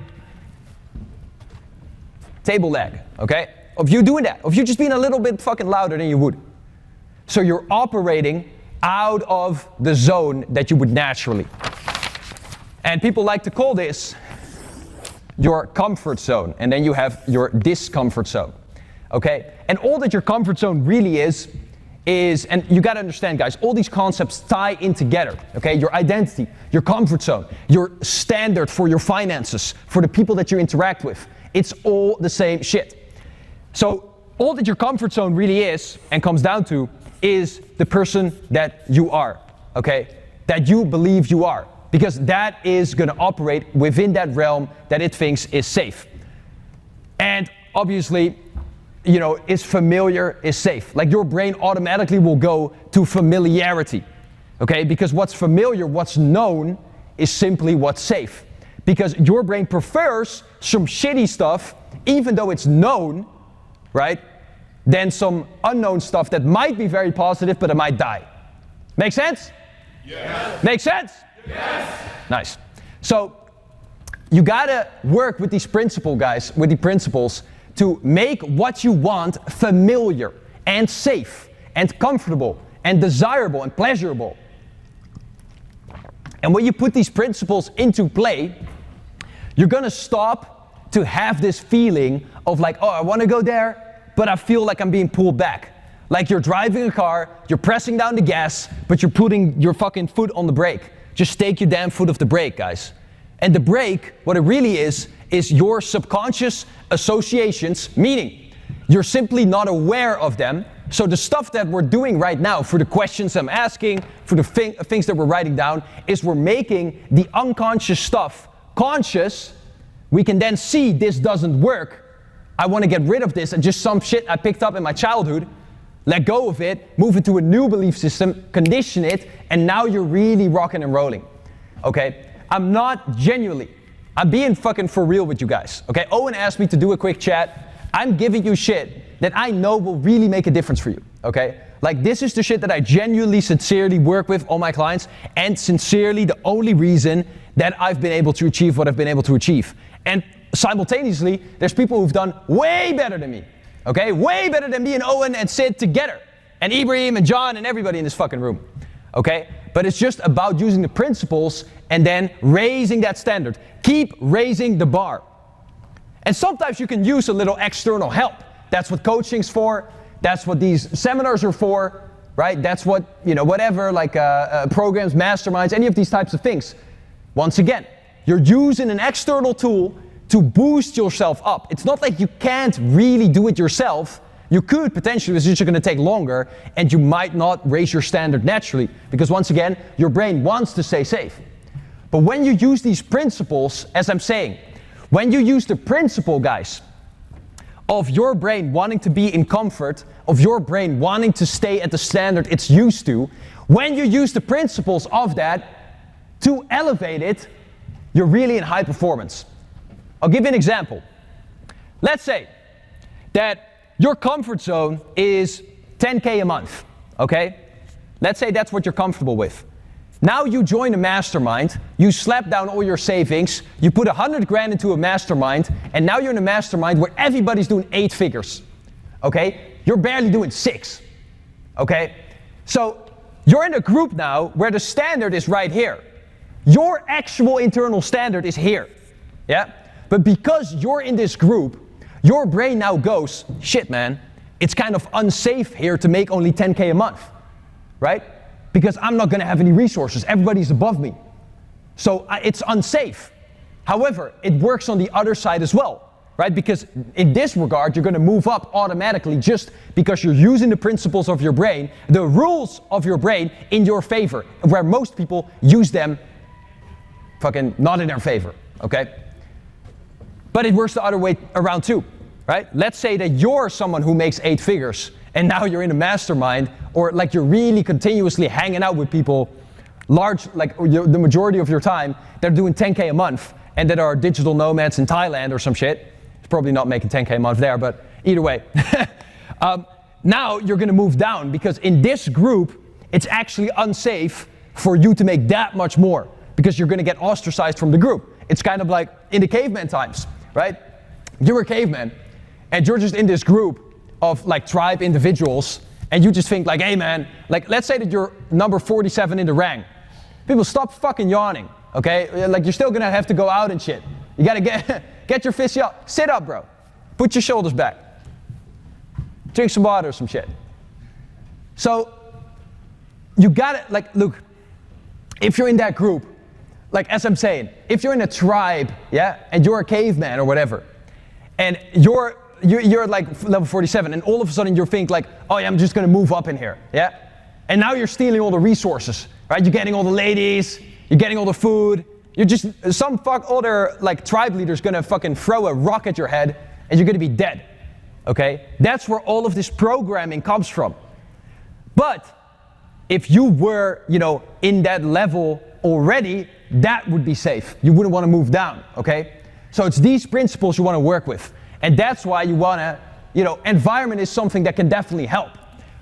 table leg, okay? Of you doing that, of you just being a little bit fucking louder than you would. So you're operating out of the zone that you would naturally. And people like to call this your comfort zone, and then you have your discomfort zone, okay? And all that your comfort zone really is, and you gotta understand, guys, all these concepts tie in together, okay? Your identity, your comfort zone, your standard for your finances, for the people that you interact with, it's all the same shit. So all that your comfort zone really is, and comes down to, is the person that you are, okay? That you believe you are. Because that is going to operate within that realm that it thinks is safe. And obviously, you know, is familiar, is safe. Like your brain automatically will go to familiarity. Okay, because what's familiar, what's known, is simply what's safe. Because your brain prefers some shitty stuff, even though it's known, right, than some unknown stuff that might be very positive, but it might die. Make sense? Yes. Make sense? Yes. Nice. So you gotta work with these principles to make what you want familiar and safe and comfortable and desirable and pleasurable. And when you put these principles into play, you're gonna stop to have this feeling of like, oh, I wanna go there, but I feel like I'm being pulled back. Like you're driving a car, you're pressing down the gas, but you're putting your fucking foot on the brake. Just take your damn foot off the brake, guys. And the brake, what it really is your subconscious associations, meaning you're simply not aware of them. So the stuff that we're doing right now, for the questions I'm asking, for the things that we're writing down, is we're making the unconscious stuff conscious. We can then see this doesn't work. I want to get rid of this and just some shit I picked up in my childhood, let go of it, move it to a new belief system, condition it, and now you're really rocking and rolling. Okay? I'm being fucking for real with you guys. Okay? Owen asked me to do a quick chat. I'm giving you shit that I know will really make a difference for you. Okay? Like this is the shit that I genuinely, sincerely work with all my clients, and sincerely the only reason that I've been able to achieve what I've been able to achieve. And simultaneously, there's people who've done way better than me. Okay? Way better than me and Owen and Sid together. And Ibrahim and John and everybody in this fucking room. Okay? But it's just about using the principles and then raising that standard. Keep raising the bar. And sometimes you can use a little external help. That's what coaching's for. That's what these seminars are for, right? That's what, whatever, like programs, masterminds, any of these types of things. Once again, you're using an external tool to boost yourself up. It's not like you can't really do it yourself. You could potentially, it's just going to take longer, and you might not raise your standard naturally, because once again, your brain wants to stay safe. But when you use these principles, as I'm saying, when you use the principle, guys, of your brain wanting to be in comfort, of your brain wanting to stay at the standard it's used to, when you use the principles of that to elevate it, you're really in high performance. I'll give you an example. Let's say that your comfort zone is 10K a month, okay? Let's say that's what you're comfortable with. Now you join a mastermind, you slap down all your savings, you put 100 grand into a mastermind, and now you're in a mastermind where everybody's doing 8 figures, okay? You're barely doing 6, okay? So you're in a group now where the standard is right here. Your actual internal standard is here, yeah? But because you're in this group, your brain now goes, shit man, it's kind of unsafe here to make only 10K a month, right? Because I'm not gonna have any resources, everybody's above me. So it's unsafe. However, it works on the other side as well, right? Because in this regard, you're gonna move up automatically just because you're using the principles of your brain, the rules of your brain in your favor, where most people use them fucking not in their favor, okay? But it works the other way around too, right? Let's say that you're someone who makes 8 figures and now you're in a mastermind, or like you're really continuously hanging out with people the majority of your time, they're doing 10K a month and that are digital nomads in Thailand or some shit. It's probably not making 10K a month there, but either way. Now you're gonna move down because in this group, it's actually unsafe for you to make that much more because you're gonna get ostracized from the group. It's kind of like in the caveman times, right? You're a caveman and you're just in this group of like tribe individuals and you just think like, hey man, like let's say that you're number 47 in the rank. People, stop fucking yawning, okay? Like you're still gonna have to go out and shit. You gotta get your fists up. Sit up, bro. Put your shoulders back. Drink some water or some shit. So you gotta, like, look, if you're in that group, like as I'm saying, if you're in a tribe, yeah, and you're a caveman or whatever, and you're like level 47, and all of a sudden you think like, oh yeah, I'm just gonna move up in here, yeah? And now you're stealing all the resources, right? You're getting all the ladies, you're getting all the food, you're just, some other like tribe leader's gonna fucking throw a rock at your head and you're gonna be dead, okay? That's where all of this programming comes from. But if you were, in that level already, that would be safe. You wouldn't want to move down, okay? So it's these principles you want to work with. And that's why you want to, environment is something that can definitely help,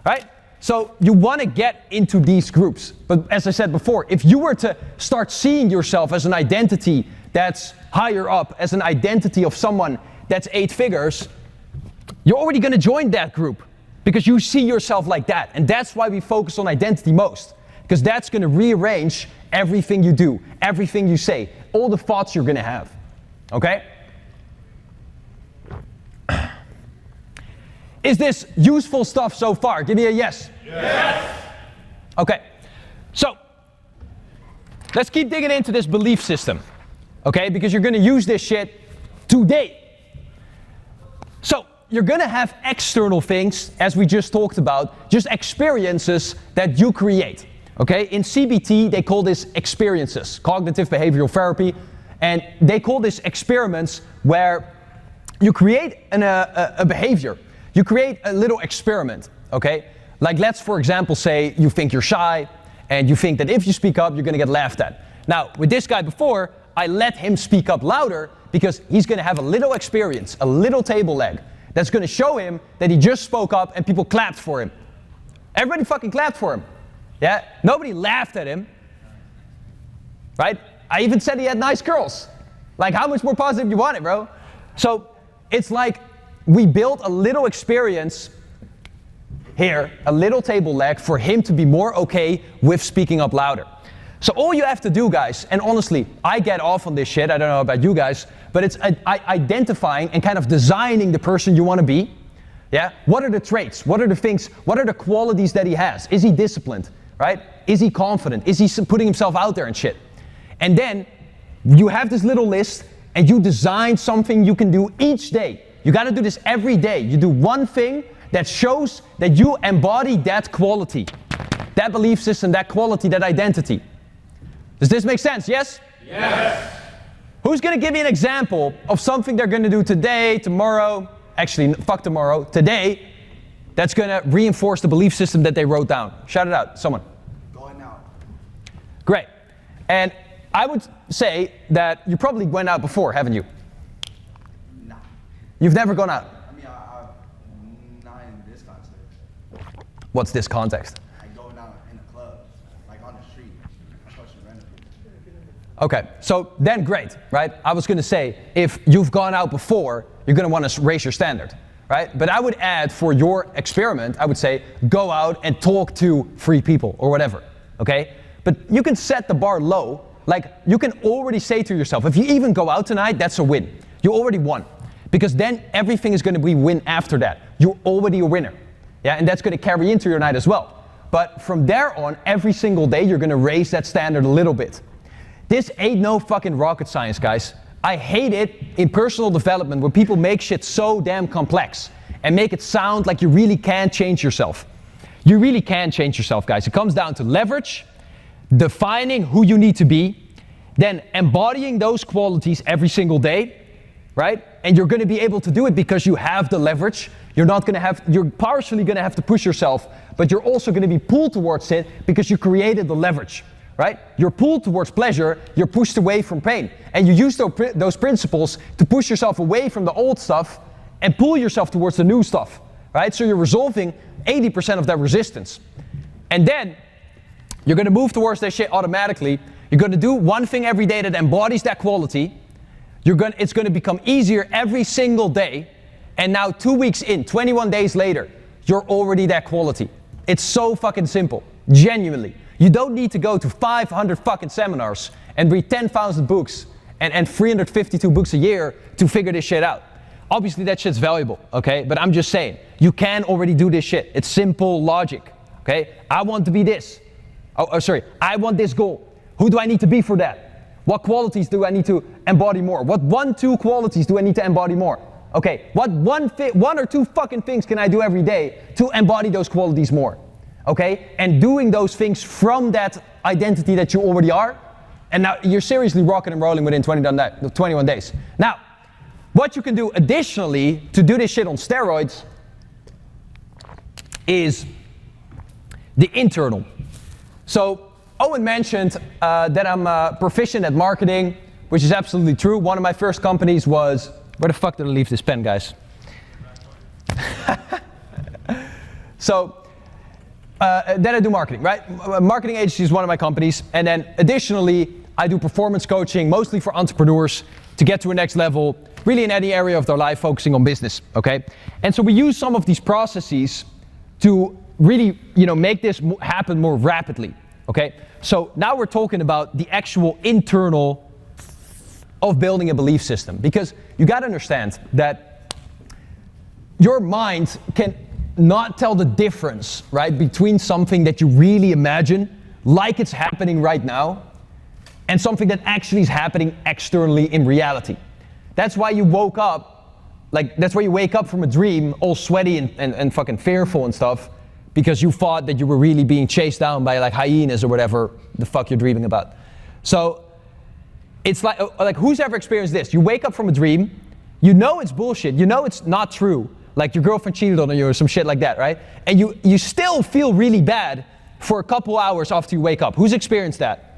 right? So you want to get into these groups. But as I said before, if you were to start seeing yourself as an identity that's higher up, as an identity of someone that's 8 figures, you're already going to join that group because you see yourself like that. And that's why we focus on identity most, because that's going to rearrange everything you do, everything you say, all the thoughts you're going to have, okay? Is this useful stuff so far? Give me a yes. Yes. Okay, so let's keep digging into this belief system, okay? Because you're going to use this shit today. So you're going to have external things, as we just talked about, just experiences that you create, okay? In CBT, they call this experiences, cognitive behavioral therapy, and they call this experiments where you create a behavior. You create a little experiment, okay? Like let's, for example, say you think you're shy and you think that if you speak up, you're gonna get laughed at. Now, with this guy before, I let him speak up louder because he's gonna have a little experience, a little table leg, that's gonna show him that he just spoke up and people clapped for him. Everybody fucking clapped for him, yeah? Nobody laughed at him, right? I even said he had nice curls. Like, how much more positive you want it, bro? So, it's like, we built a little experience here, a little table leg for him to be more okay with speaking up louder. So all you have to do, guys, and honestly, I get off on this shit, I don't know about you guys, but it's identifying and kind of designing the person you want to be. Yeah? What are the traits? What are the things? What are the qualities that he has? Is he disciplined, right? Is he confident? Is he putting himself out there and shit? And then you have this little list and you design something you can do each day. You got to do this every day. You do one thing that shows that you embody that quality, that belief system, that quality, that identity. Does this make sense? Yes? Yes. Who's going to give me an example of something they're going to do today, tomorrow, actually, fuck tomorrow, today, that's going to reinforce the belief system that they wrote down? Shout it out, someone. Going out. Great. And I would say that you probably went out before, haven't you? No. You've never gone out? I mean, I'm not in this context. What's this context? Like going out in a club, like on the street, approaching random people. Okay, so then great, right? I was going to say, if you've gone out before, you're going to want to raise your standard, right? But I would add for your experiment, I would say, go out and talk to 3 people or whatever, okay? But you can set the bar low. Like, you can already say to yourself, if you even go out tonight, that's a win. You already won. Because then everything is going to be win after that. You're already a winner. Yeah, and that's going to carry into your night as well. But from there on, every single day, you're going to raise that standard a little bit. This ain't no fucking rocket science, guys. I hate it in personal development when people make shit so damn complex and make it sound like you really can change yourself. You really can change yourself, guys. It comes down to leverage, defining who you need to be, then embodying those qualities every single day, right? And you're going to be able to do it because you have the leverage. You're partially going to have to push yourself, but you're also going to be pulled towards it because you created the leverage, right? You're pulled towards pleasure, you're pushed away from pain. And you use those principles to push yourself away from the old stuff and pull yourself towards the new stuff, right? So you're resolving 80% of that resistance. And then you're going to move towards that shit automatically. You're going to do one thing every day that embodies that quality. It's going to become easier every single day. And now 2 weeks in, 21 days later, you're already that quality. It's so fucking simple. Genuinely. You don't need to go to 500 fucking seminars and read 10,000 books and 352 books a year to figure this shit out. Obviously that shit's valuable, okay? But I'm just saying, you can already do this shit. It's simple logic, okay? I want to be this. I want this goal. Who do I need to be for that? What qualities do I need to embody more? What 1-2 qualities do I need to embody more? Okay, what one or two fucking things can I do every day to embody those qualities more? Okay, and doing those things from that identity that you already are, and now you're seriously rocking and rolling within 21 days. Now, what you can do additionally to do this shit on steroids is the internal. So Owen mentioned that I'm proficient at marketing, which is absolutely true. One of my first companies was, where the fuck did I leave this pen, guys? So, then I do marketing, right? Marketing agency is one of my companies. And then additionally, I do performance coaching, mostly for entrepreneurs to get to a next level, really in any area of their life, focusing on business, okay? And so we use some of these processes to really, make this happen more rapidly, okay? So now we're talking about the actual internal of building a belief system, because you gotta understand that your mind can not tell the difference, right, between something that you really imagine, like it's happening right now, and something that actually is happening externally in reality. That's why you woke up, that's why you wake up from a dream all sweaty and fucking fearful and stuff, because you thought that you were really being chased down by like hyenas or whatever the fuck you're dreaming about. So it's like who's ever experienced this? You wake up from a dream, you know it's bullshit, you know it's not true, like your girlfriend cheated on you or some shit like that, right? And you still feel really bad for a couple hours after you wake up. Who's experienced that?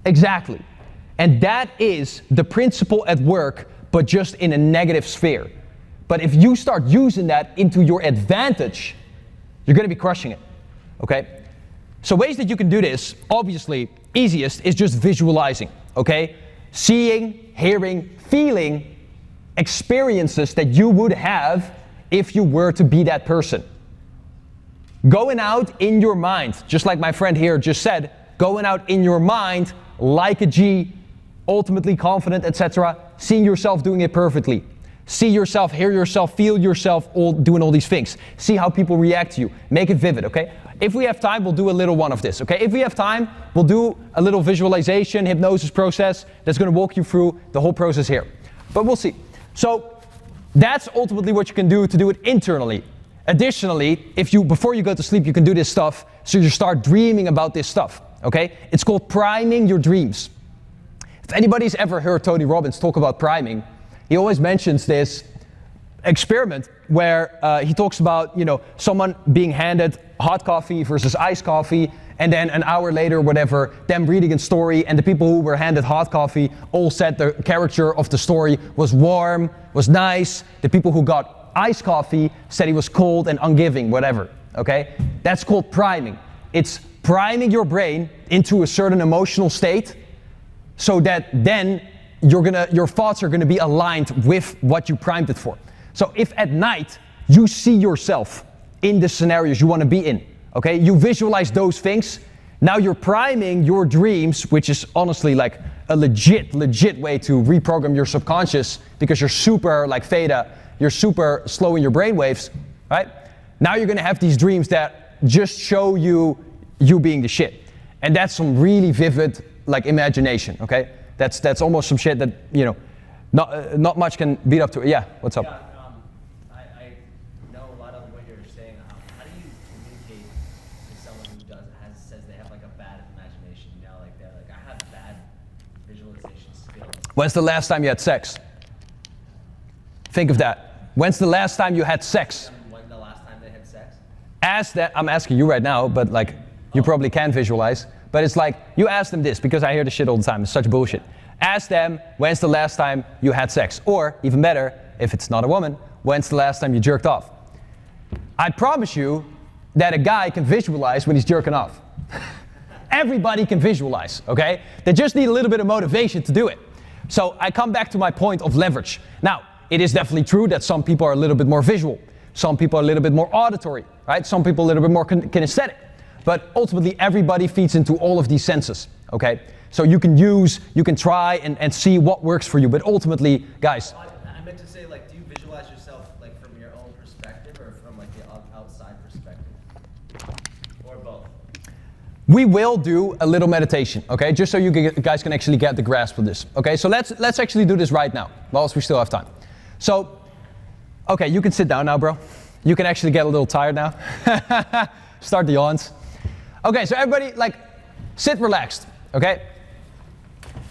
Exactly. And that is the principle at work, but just in a negative sphere. But if you start using that into your advantage, you're gonna be crushing it, okay? So ways that you can do this, obviously, easiest is just visualizing, okay? Seeing, hearing, feeling experiences that you would have if you were to be that person. Going out in your mind, just like my friend here just said, going out in your mind like a G, ultimately confident, etc., seeing yourself doing it perfectly. See yourself, hear yourself, feel yourself doing all these things. See how people react to you. Make it vivid, okay? If we have time, we'll do a little one of this, okay? If we have time, we'll do a little visualization, hypnosis process that's gonna walk you through the whole process here. But we'll see. So that's ultimately what you can do to do it internally. Additionally, before you go to sleep, you can do this stuff so you start dreaming about this stuff, okay? It's called priming your dreams. If anybody's ever heard Tony Robbins talk about priming, he always mentions this experiment where he talks about, someone being handed hot coffee versus iced coffee, and then an hour later, whatever, them reading a story, and the people who were handed hot coffee all said the character of the story was warm, was nice. The people who got iced coffee said he was cold and ungiving, whatever, okay? That's called priming. It's priming your brain into a certain emotional state so that then your thoughts are gonna be aligned with what you primed it for. So if at night you see yourself in the scenarios you wanna be in, okay, you visualize those things, now you're priming your dreams, which is honestly like a legit way to reprogram your subconscious because you're super like theta, you're super slow in your brain waves, right? Now you're gonna have these dreams that just show you being the shit. And that's some really vivid like imagination, okay? That's almost some shit that, not much can beat up to it. Yeah, what's up? Yeah, I know a lot of what you're saying. How do you communicate to someone who says they have like a bad imagination? Like they're like, I have bad visualization skills. When's the last time you had sex? Think of that. When's the last time you had sex? When the last time they had sex? Ask that. I'm asking you right now, but like you probably can visualize. But it's like, you ask them this, because I hear this shit all the time, it's such bullshit. Ask them, when's the last time you had sex? Or, even better, if it's not a woman, when's the last time you jerked off? I promise you that a guy can visualize when he's jerking off. Everybody can visualize, okay? They just need a little bit of motivation to do it. So I come back to my point of leverage. Now, it is definitely true that some people are a little bit more visual. Some people are a little bit more auditory, right? Some people a little bit more kinesthetic. But ultimately, everybody feeds into all of these senses, okay? So you can try and see what works for you. But ultimately, guys. I meant to say, like, do you visualize yourself, like, from your own perspective or from, like, the outside perspective? Or both? We will do a little meditation, okay? Just so you guys can actually get the grasp of this, okay? So let's actually do this right now, whilst we still have time. So, okay, you can sit down now, bro. You can actually get a little tired now. Start the yawns. Okay, so everybody, like, sit relaxed, okay?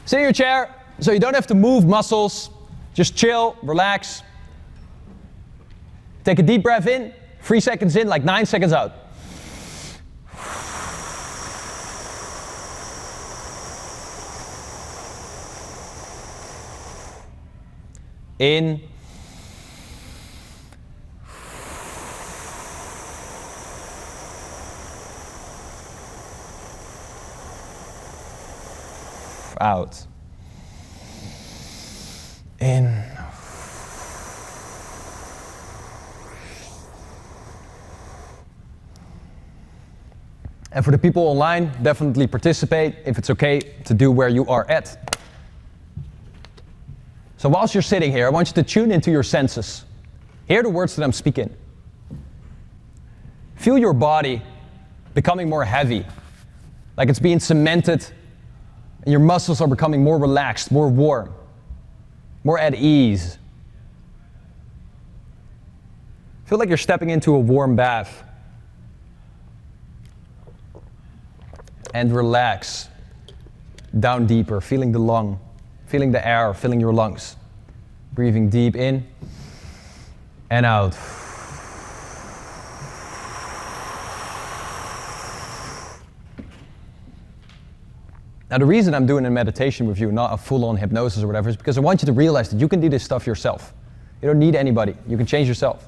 Sit in your chair, so you don't have to move muscles. Just chill, relax. Take a deep breath in, 3 seconds in, like 9 seconds out. In. Out. In. And for the people online, definitely participate if it's okay to do where you are at. So whilst you're sitting here, I want you to tune into your senses. Hear the words that I'm speaking. Feel your body becoming more heavy, like it's being cemented, and your muscles are becoming more relaxed, more warm, more at ease. Feel like you're stepping into a warm bath. And relax down deeper, feeling the lung, feeling the air, filling your lungs. Breathing deep in and out. Now the reason I'm doing a meditation with you, not a full-on hypnosis or whatever, is because I want you to realize that you can do this stuff yourself. You don't need anybody. You can change yourself.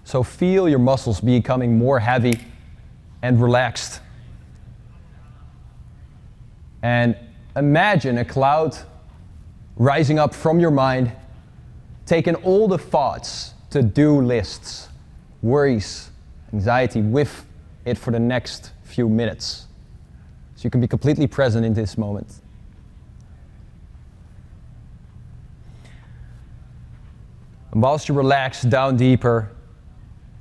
So feel your muscles becoming more heavy and relaxed. And imagine a cloud rising up from your mind, taking all the thoughts, to-do lists, worries, anxiety with it for the next few minutes. So you can be completely present in this moment. And whilst you relax down deeper,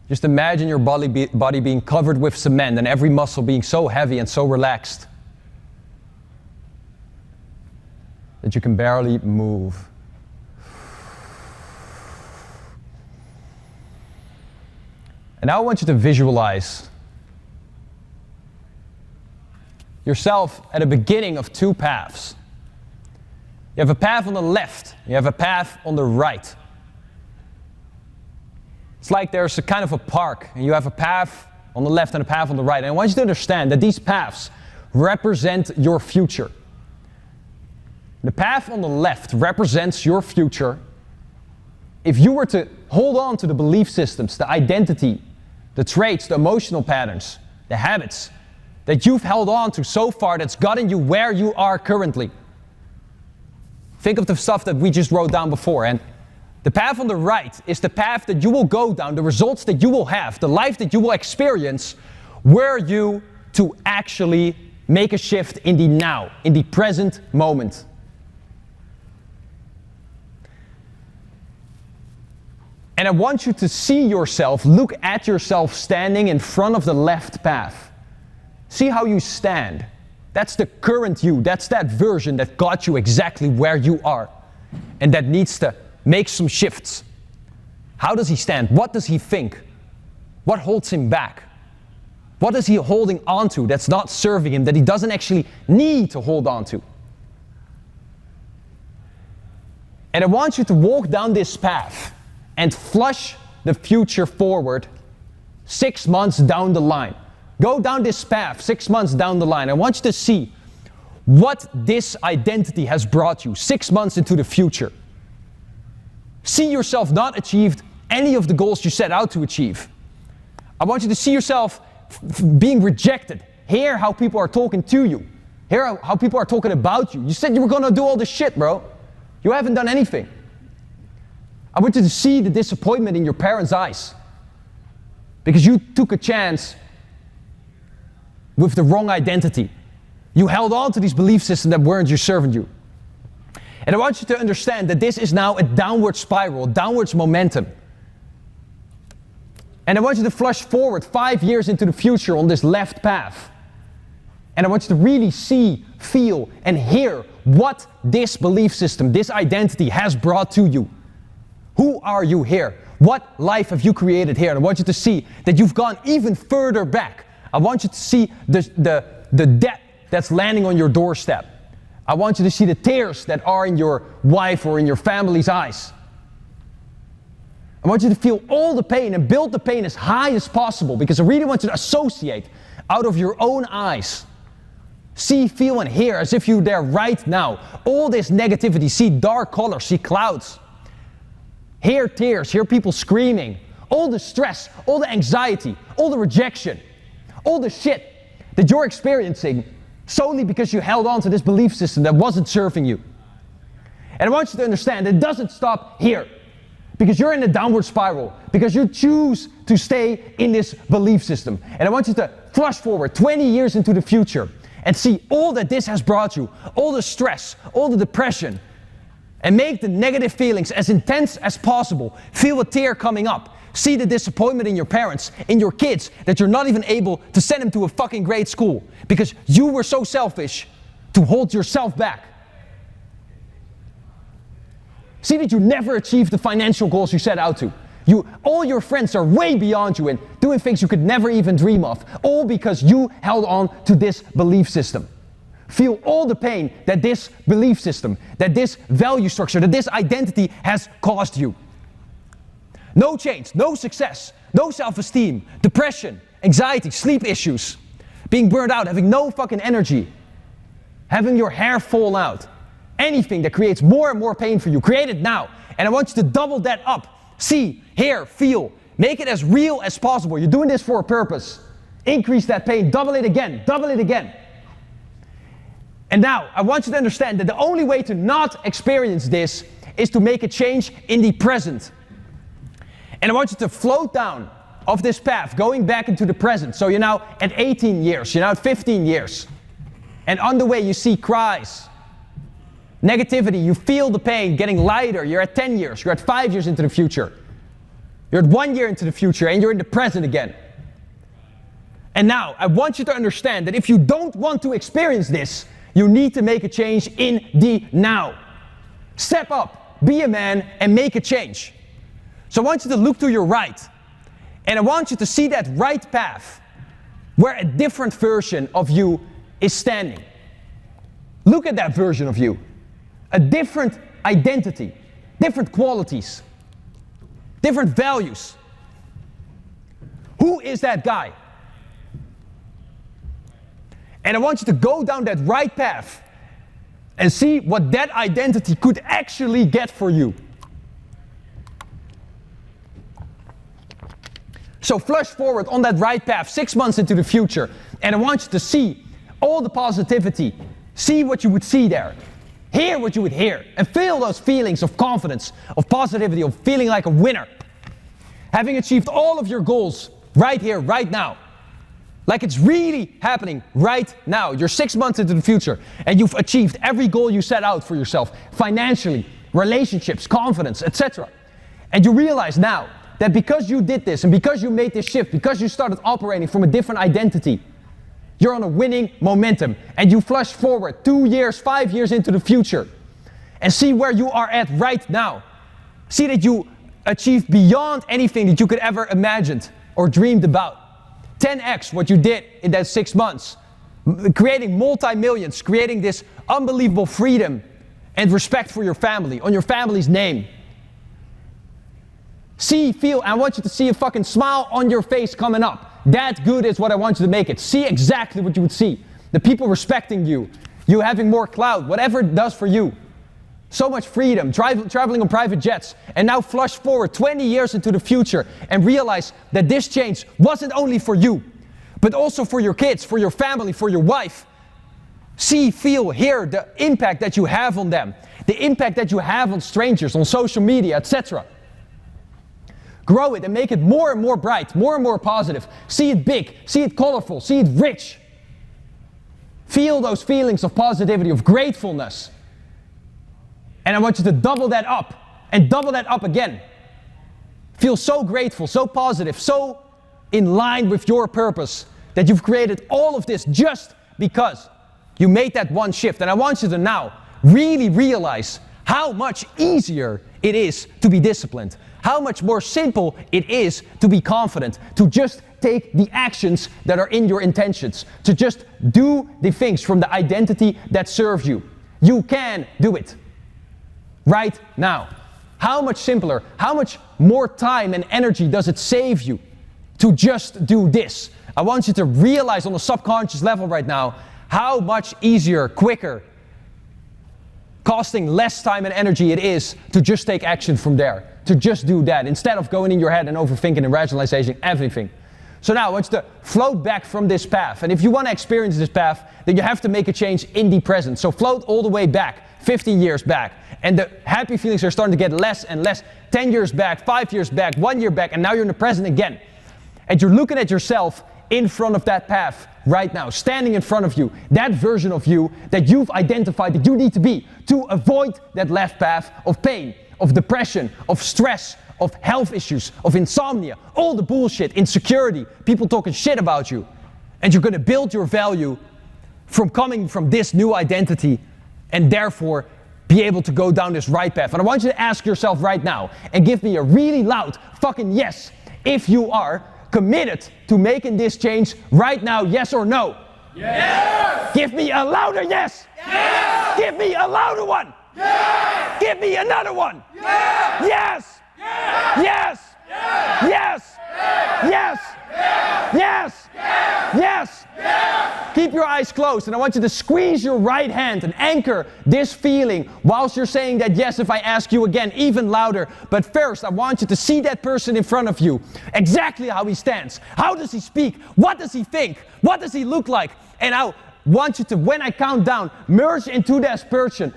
just imagine your body being covered with cement and every muscle being so heavy and so relaxed that you can barely move. And now I want you to visualize yourself at the beginning of two paths. You have a path on the left, you have a path on the right. It's like there's a kind of a park, and you have a path on the left and a path on the right. And I want you to understand that these paths represent your future. The path on the left represents your future. If you were to hold on to the belief systems, the identity, the traits, the emotional patterns, the habits that you've held on to so far that's gotten you where you are currently. Think of the stuff that we just wrote down before. And the path on the right is the path that you will go down, the results that you will have, the life that you will experience, were you to actually make a shift in the now, in the present moment. And I want you to see yourself, look at yourself standing in front of the left path. See how you stand. That's the current you. That's that version that got you exactly where you are. And that needs to make some shifts. How does he stand? What does he think? What holds him back? What is he holding on to that's not serving him, that he doesn't actually need to hold on to? And I want you to walk down this path and flush the future forward 6 months down the line. Go down this path 6 months down the line. I want you to see what this identity has brought you 6 months into the future. See yourself not achieved any of the goals you set out to achieve. I want you to see yourself being rejected. Hear how people are talking to you. Hear how people are talking about you. You said you were gonna do all this shit, bro. You haven't done anything. I want you to see the disappointment in your parents' eyes. Because you took a chance with the wrong identity. You held on to these belief systems that weren't serving you. And I want you to understand that this is now a downward spiral, downwards momentum. And I want you to flush forward 5 years into the future on this left path. And I want you to really see, feel, and hear what this belief system, this identity has brought to you. Who are you here? What life have you created here? And I want you to see that you've gone even further back. I want you to see the debt that's landing on your doorstep. I want you to see the tears that are in your wife or in your family's eyes. I want you to feel all the pain and build the pain as high as possible, because I really want you to associate out of your own eyes. See, feel, and hear as if you're there right now. All this negativity, see dark colors, see clouds. Hear tears, hear people screaming, all the stress, all the anxiety, all the rejection, all the shit that you're experiencing solely because you held on to this belief system that wasn't serving you. And I want you to understand that it doesn't stop here, because you're in a downward spiral, because you choose to stay in this belief system. And I want you to flash forward 20 years into the future and see all that this has brought you, all the stress, all the depression, and make the negative feelings as intense as possible. Feel a tear coming up. See the disappointment in your parents, in your kids, that you're not even able to send them to a fucking great school because you were so selfish to hold yourself back. See that you never achieved the financial goals you set out to. All your friends are way beyond you and doing things you could never even dream of, all because you held on to this belief system. Feel all the pain that this belief system, that this value structure, that this identity has caused you. No change, no success, no self-esteem, depression, anxiety, sleep issues, being burned out, having no fucking energy, having your hair fall out. Anything that creates more and more pain for you, create it now. And I want you to double that up. See, hear, feel. Make it as real as possible. You're doing this for a purpose. Increase that pain, double it again, double it again. And now, I want you to understand that the only way to not experience this is to make a change in the present. And I want you to float down off this path, going back into the present. So you're now at 18 years, you're now at 15 years. And on the way you see cries, negativity, you feel the pain getting lighter. You're at 10 years, you're at 5 years into the future. You're at 1 year into the future and you're in the present again. And now, I want you to understand that if you don't want to experience this, you need to make a change in the now. Step up, be a man, and make a change. So I want you to look to your right, and I want you to see that right path where a different version of you is standing. Look at that version of you. A different identity, different qualities, different values. Who is that guy? And I want you to go down that right path and see what that identity could actually get for you. So flash forward on that right path 6 months into the future, and I want you to see all the positivity. See what you would see there. Hear what you would hear. And feel those feelings of confidence, of positivity, of feeling like a winner. Having achieved all of your goals right here, right now. Like it's really happening right now. You're 6 months into the future and you've achieved every goal you set out for yourself, financially, relationships, confidence, etc. And you realize now that because you did this and because you made this shift, because you started operating from a different identity, you're on a winning momentum. And you flash forward 2 years, 5 years into the future and see where you are at right now. See that you achieved beyond anything that you could ever imagined or dreamed about. 10x what you did in that 6 months, creating multi-millions, creating this unbelievable freedom and respect for your family, on your family's name. See, feel, I want you to see a fucking smile on your face coming up. That good is what I want you to make it. See exactly what you would see. The people respecting you, you having more clout, whatever it does for you. So much freedom, traveling on private jets, and now flash forward 20 years into the future and realize that this change wasn't only for you, but also for your kids, for your family, for your wife. See, feel, hear the impact that you have on them, the impact that you have on strangers, on social media, etc. Grow it and make it more and more bright, more and more positive. See it big, see it colorful, see it rich. Feel those feelings of positivity, of gratefulness. And I want you to double that up and double that up again. Feel so grateful, so positive, so in line with your purpose that you've created all of this just because you made that one shift. And I want you to now really realize how much easier it is to be disciplined, how much more simple it is to be confident, to just take the actions that are in your intentions, to just do the things from the identity that serves you. You can do it. Right now. How much simpler, how much more time and energy does it save you to just do this? I want you to realize on a subconscious level right now how much easier, quicker, costing less time and energy it is to just take action from there, to just do that, instead of going in your head and overthinking and rationalizing everything. So now I want you to float back from this path. And if you want to experience this path, then you have to make a change in the present. So float all the way back, 15 years back. And the happy feelings are starting to get less and less. 10 years back, 5 years back, 1 year back, and now you're in the present again. And you're looking at yourself in front of that path right now, standing in front of you, that version of you that you've identified that you need to be to avoid that left path of pain, of depression, of stress, of health issues, of insomnia, all the bullshit, insecurity, people talking shit about you. And you're gonna build your value from coming from this new identity and therefore be able to go down this right path. And I want you to ask yourself right now and give me a really loud fucking yes if you are committed to making this change right now, yes or no? Yes! Give me a louder yes! Yes! Give me a louder one! Yes! Give me another one! Yes! Yes! Yes! Yes! Yes! Yes! Yes! Keep your eyes closed, and I want you to squeeze your right hand and anchor this feeling whilst you're saying that yes if I ask you again, even louder. But first, I want you to see that person in front of you, exactly how he stands. How does he speak? What does he think? What does he look like? And I want you to, when I count down, merge into that person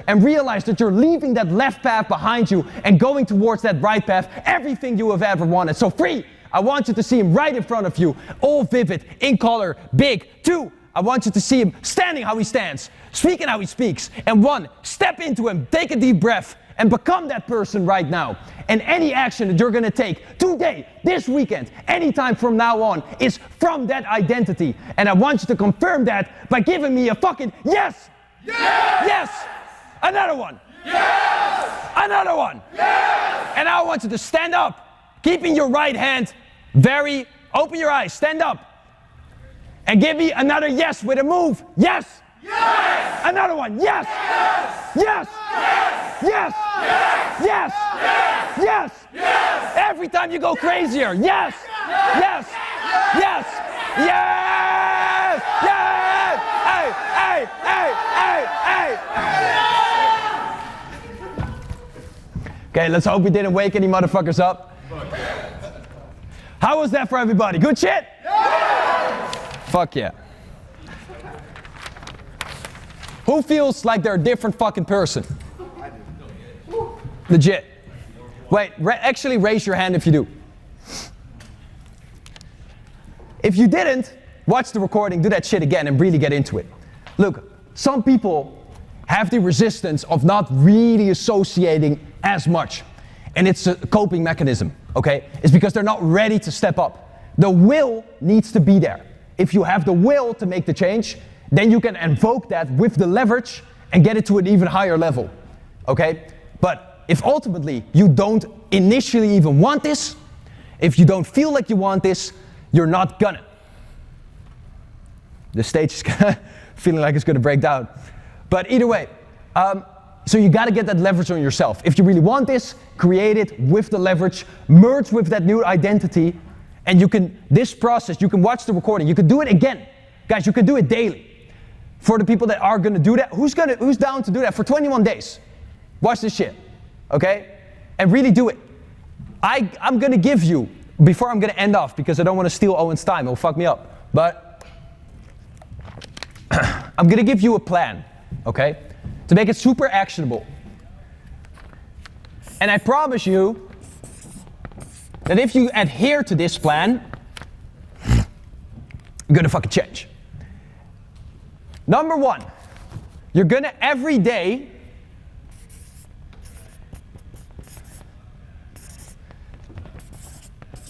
and realize that you're leaving that left path behind you and going towards that right path, everything you have ever wanted. So 3, I want you to see him right in front of you, all vivid, in color, big. 2, I want you to see him standing how he stands, speaking how he speaks. And 1, step into him, take a deep breath, and become that person right now. And any action that you're gonna take today, this weekend, anytime from now on, is from that identity. And I want you to confirm that by giving me a fucking yes! Yes! Yes! Another one! Yes! Another one! Yes! And now I want you to stand up, keeping your right hand very, open your eyes, stand up. And give me another yes with a move. Yes! Yes! Another one, yes! Yes! Yes! Yes! Yes! Yes! Yes! Yes! Every time you go crazier, yes! Yes! Yes! Yes! Yes! Hey! Hey! Hey! Hey! Okay, let's hope we didn't wake any motherfuckers up. How was that for everybody? Good shit? Fuck yeah. Who feels like they're a different fucking person? Legit. Wait, actually raise your hand if you do. If you didn't, watch the recording, do that shit again and really get into it. Look, some people have the resistance of not really associating as much. And it's a coping mechanism, okay? It's because they're not ready to step up. The will needs to be there. If you have the will to make the change, then you can invoke that with the leverage and get it to an even higher level, okay? But if ultimately you don't initially even want this, if you don't feel like you want this, you're not gonna. The stage is feeling like it's gonna break down. But either way, so you gotta get that leverage on yourself. If you really want this, create it with the leverage, merge with that new identity, and you can, this process, you can watch the recording, you can do it again. Guys, you can do it daily. For the people that are gonna do that, who's down to do that for 21 days? Watch this shit, okay? And really do it. I'm gonna give you, before I'm gonna end off, because I don't wanna steal Owen's time, it'll fuck me up, but I'm gonna give you a plan, okay? To make it super actionable. And I promise you that if you adhere to this plan, you're gonna fucking change. Number 1, you're gonna every day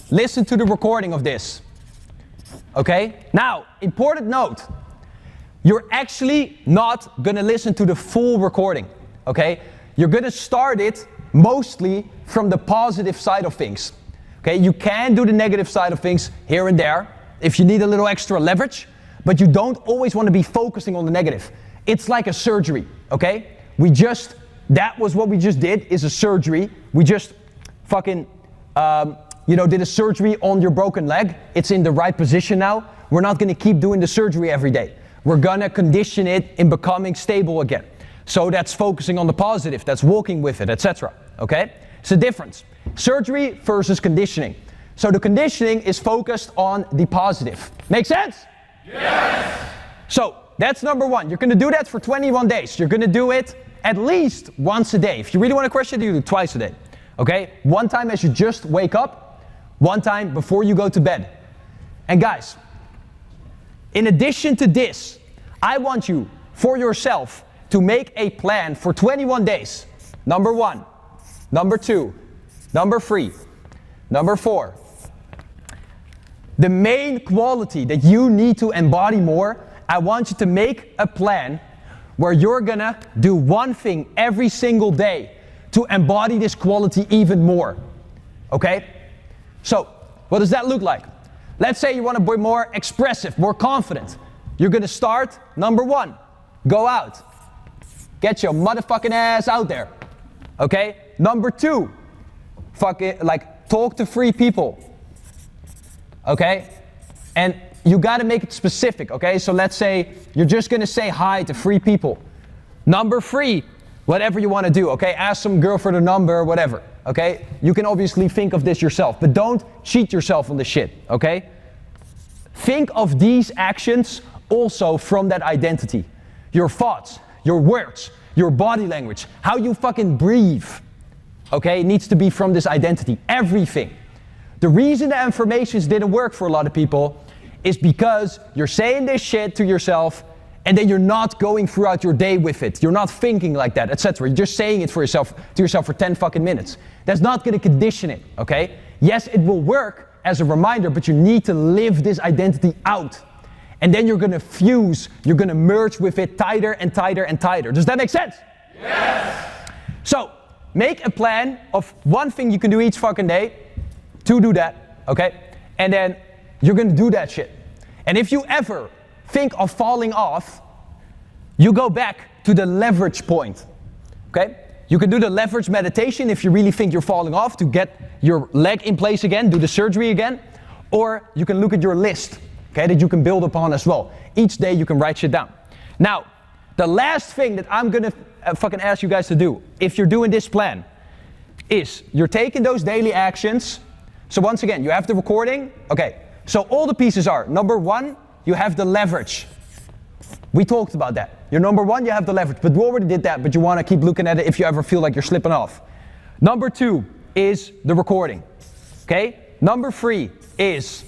listen to the recording of this. Okay? Now, important note. You're actually not gonna listen to the full recording, okay? You're gonna start it mostly from the positive side of things, okay? You can do the negative side of things here and there if you need a little extra leverage, but you don't always wanna be focusing on the negative. It's like a surgery, okay? That was what we just did, is a surgery. We just fucking, did a surgery on your broken leg. It's in the right position now. We're not gonna keep doing the surgery every day. We're gonna condition it in becoming stable again. So that's focusing on the positive, that's walking with it, etc. Okay? It's a difference. Surgery versus conditioning. So the conditioning is focused on the positive. Make sense? Yes! So that's number one. You're going to do that for 21 days. You're going to do it at least once a day. If you really want to crush it, you do it twice a day. Okay? One time as you just wake up, one time before you go to bed. And guys, in addition to this, I want you, for yourself, to make a plan for 21 days. Number 1, number 2, number 3, number 4. The main quality that you need to embody more, I want you to make a plan where you're gonna do one thing every single day to embody this quality even more. Okay? So, what does that look like? Let's say you want to be more expressive, more confident. You're gonna start, number 1, go out. Get your motherfucking ass out there. Okay? Number 2, talk to 3 people. Okay? And you gotta make it specific, okay? So let's say you're just gonna say hi to 3 people. Number 3, whatever you wanna do, okay? Ask some girl for the number or whatever, okay? You can obviously think of this yourself, but don't cheat yourself on this shit, okay? Think of these actions also from that identity. Your thoughts, your words, your body language, how you fucking breathe, okay? It needs to be from this identity, everything. The reason the affirmations didn't work for a lot of people is because you're saying this shit to yourself and then you're not going throughout your day with it. You're not thinking like that, etc. You're just saying it to yourself for 10 fucking minutes. That's not gonna condition it, okay? Yes, it will work as a reminder, but you need to live this identity out. And then you're gonna fuse, you're gonna merge with it tighter and tighter and tighter. Does that make sense? Yes! So, make a plan of one thing you can do each fucking day to do that, okay? And then you're gonna do that shit. And if you ever think of falling off, you go back to the leverage point, okay? You can do the leverage meditation if you really think you're falling off to get your leg in place again, do the surgery again, or you can look at your list, okay, that you can build upon as well. Each day you can write shit down. Now, the last thing that I'm gonna fucking ask you guys to do, if you're doing this plan, is you're taking those daily actions. So once again, you have the recording, okay. So all the pieces are, number 1, you have the leverage. We talked about that. Your number 1, you have the leverage, but we already did that, but you wanna keep looking at it if you ever feel like you're slipping off. Number 2 is the recording, okay? Number 3 is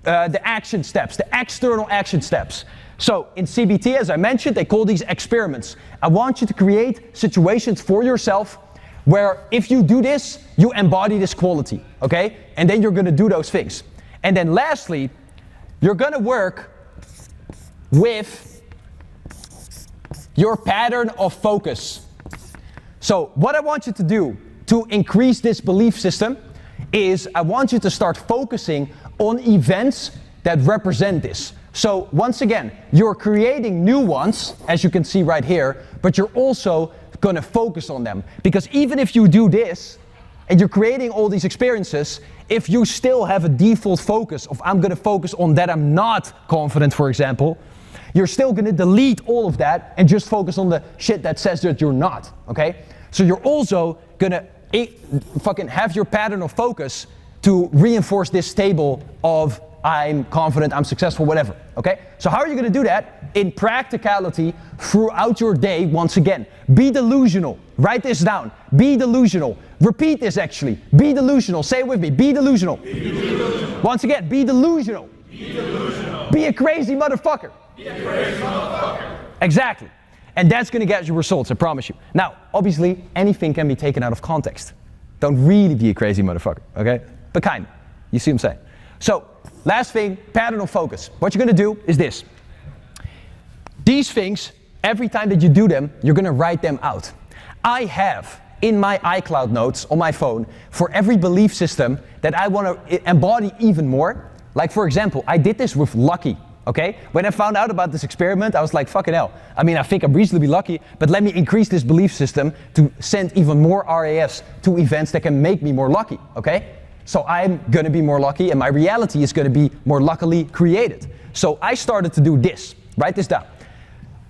the action steps, the external action steps. So in CBT, as I mentioned, they call these experiments. I want you to create situations for yourself where if you do this, you embody this quality, okay? And then you're gonna do those things. And then lastly, you're gonna work with your pattern of focus. So what I want you to do to increase this belief system is I want you to start focusing on events that represent this. So once again, you're creating new ones, as you can see right here, but you're also gonna focus on them. Because even if you do this, and you're creating all these experiences, if you still have a default focus of I'm gonna focus on that I'm not confident, for example, you're still gonna delete all of that and just focus on the shit that says that you're not, okay? So you're also gonna fucking have your pattern of focus to reinforce this table of I'm confident, I'm successful, whatever, okay? So how are you gonna do that? In practicality, throughout your day, once again. Be delusional. Write this down. Be delusional. Repeat this actually. Be delusional. Say it with me. Be delusional. Be delusional. Once again, be delusional. Be delusional. Be a crazy motherfucker. Be a crazy motherfucker. Exactly. And that's gonna get you results, I promise you. Now, obviously, anything can be taken out of context. Don't really be a crazy motherfucker, okay? But kind of. You see what I'm saying? So, last thing, pattern of focus. What you're gonna do is this. These things, every time that you do them, you're gonna write them out. I have in my iCloud notes on my phone for every belief system that I wanna embody even more. Like for example, I did this with lucky, okay? When I found out about this experiment, I was like, fucking hell. I mean, I think I'm reasonably lucky, but let me increase this belief system to send even more RAFs to events that can make me more lucky, okay? So I'm gonna be more lucky and my reality is gonna be more luckily created. So I started to do this. Write this down.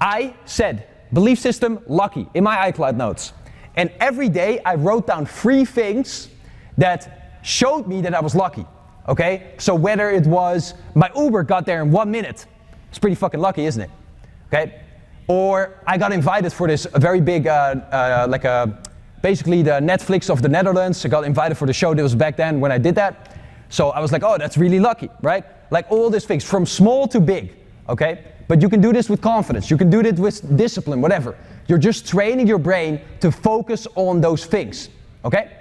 I said belief system, lucky, in my iCloud notes. And every day I wrote down 3 things that showed me that I was lucky, okay? So whether it was my Uber got there in 1 minute, it's pretty fucking lucky, isn't it? Okay? Or I got invited for this very big, basically the Netflix of the Netherlands. I got invited for the show that was back then when I did that. So I was like, oh, that's really lucky, right? Like all these things, from small to big, okay? But you can do this with confidence. You can do this with discipline, whatever. You're just training your brain to focus on those things, okay?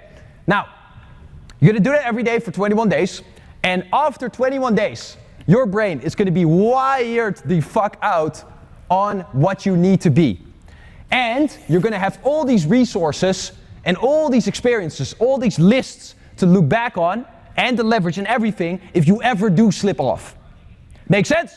Now, you're gonna do that every day for 21 days. And after 21 days, your brain is gonna be wired the fuck out on what you need to be. And you're gonna have all these resources and all these experiences, all these lists to look back on and the leverage and everything if you ever do slip off. Make sense?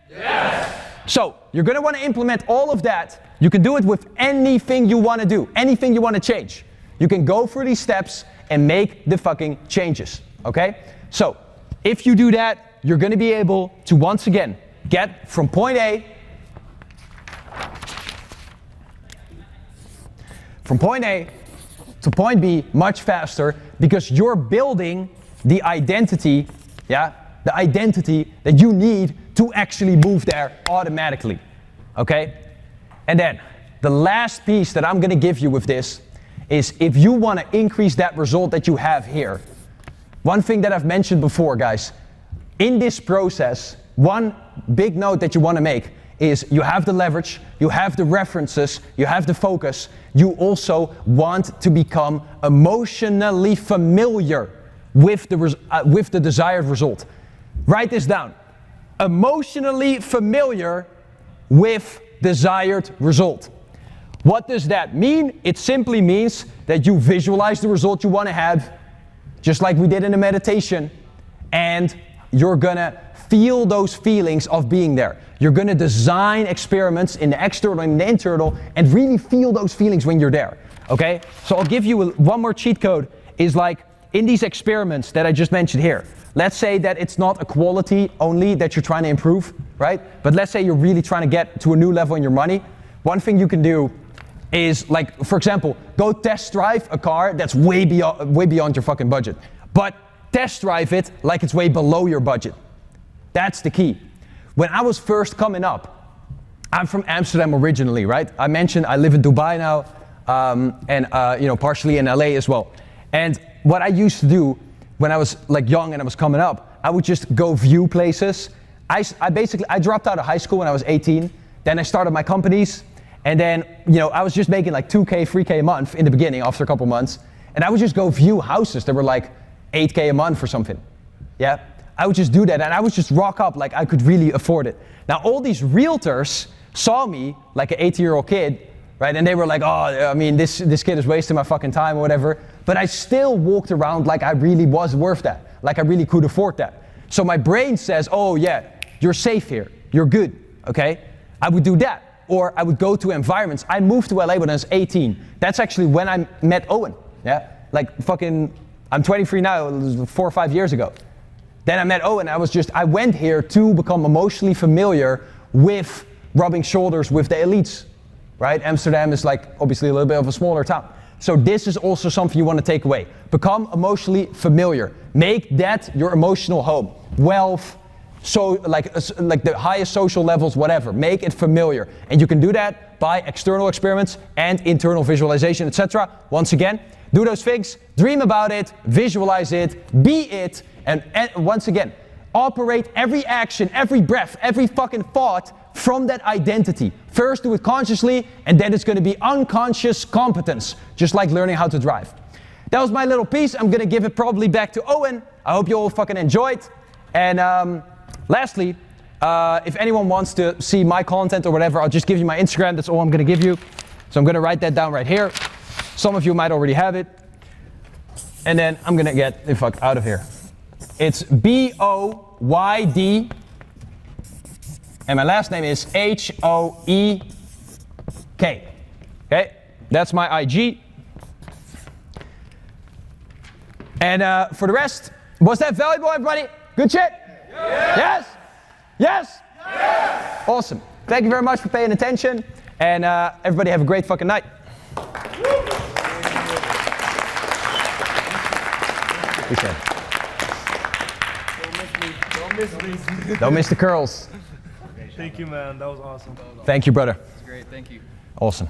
Yes. So, you're gonna wanna implement all of that. You can do it with anything you wanna do, anything you wanna change. You can go through these steps and make the fucking changes, okay? So, if you do that, you're gonna be able to once again get from point A to point B much faster because you're building the identity, the identity that you need to actually move there automatically, okay? And then the last piece that I'm gonna give you with this is if you wanna increase that result that you have here, one thing that I've mentioned before, guys, in this process, one big note that you wanna make is you have the leverage, you have the references, you have the focus, you also want to become emotionally familiar with the desired result. Write this down. Emotionally familiar with desired result. What does that mean? It simply means that you visualize the result you want to have, just like we did in the meditation, and you're gonna feel those feelings of being there. You're gonna design experiments in the external and the internal and really feel those feelings when you're there, okay? So I'll give you one more cheat code, is like in these experiments that I just mentioned here, let's say that it's not a quality only that you're trying to improve, right? But let's say you're really trying to get to a new level in your money. One thing you can do is, like, for example, go test drive a car that's way beyond your fucking budget. But test drive it like it's way below your budget. That's the key. When I was first coming up, I'm from Amsterdam originally, right? I mentioned I live in Dubai now, and partially in LA as well. And what I used to do when I was like young and I was coming up, I would just go view places. I dropped out of high school when I was 18. Then I started my companies. And then, I was just making like 2K, 3K a month in the beginning after a couple months. And I would just go view houses that were like 8K a month or something. Yeah? I would just do that, and I would just rock up like I could really afford it. Now, all these realtors saw me like an 18-year-old kid, right? And they were like, oh, I mean, this kid is wasting my fucking time or whatever. But I still walked around like I really was worth that, like I really could afford that. So my brain says, oh yeah, you're safe here, you're good, okay? I would do that. Or I would go to environments. I moved to LA when I was 18. That's actually when I met Owen, yeah? Like fucking, I'm 23 now, it was 4 or 5 years ago. Then I met Owen. I went here to become emotionally familiar with rubbing shoulders with the elites, right? Amsterdam is like obviously a little bit of a smaller town. So this is also something you want to take away. Become emotionally familiar. Make that your emotional home. Wealth, so like the highest social levels, whatever. Make it familiar. And you can do that by external experiments and internal visualization, etc. Once again, do those things, dream about it, visualize it, be it, and once again, operate every action, every breath, every fucking thought from that identity. First do it consciously, and then it's going to be unconscious competence, just like learning how to drive. That was my little piece. I'm going to give it probably back to Owen. I hope you all fucking enjoyed. And lastly, if anyone wants to see my content or whatever, I'll just give you my Instagram. That's all I'm going to give you. So I'm going to write that down right here. Some of you might already have it. And then I'm going to get the fuck out of here. It's B-O-Y-D, and my last name is H-O-E-K. Okay, that's my IG. And for the rest, was that valuable, everybody? Good shit? Yes? Yes? Yes? Awesome. Thank you very much for paying attention. And everybody have a great fucking night. Appreciate it. Don't miss me. Don't miss the curls. Thank you, man. That was awesome. Thank you, brother. It's great, thank you. Awesome.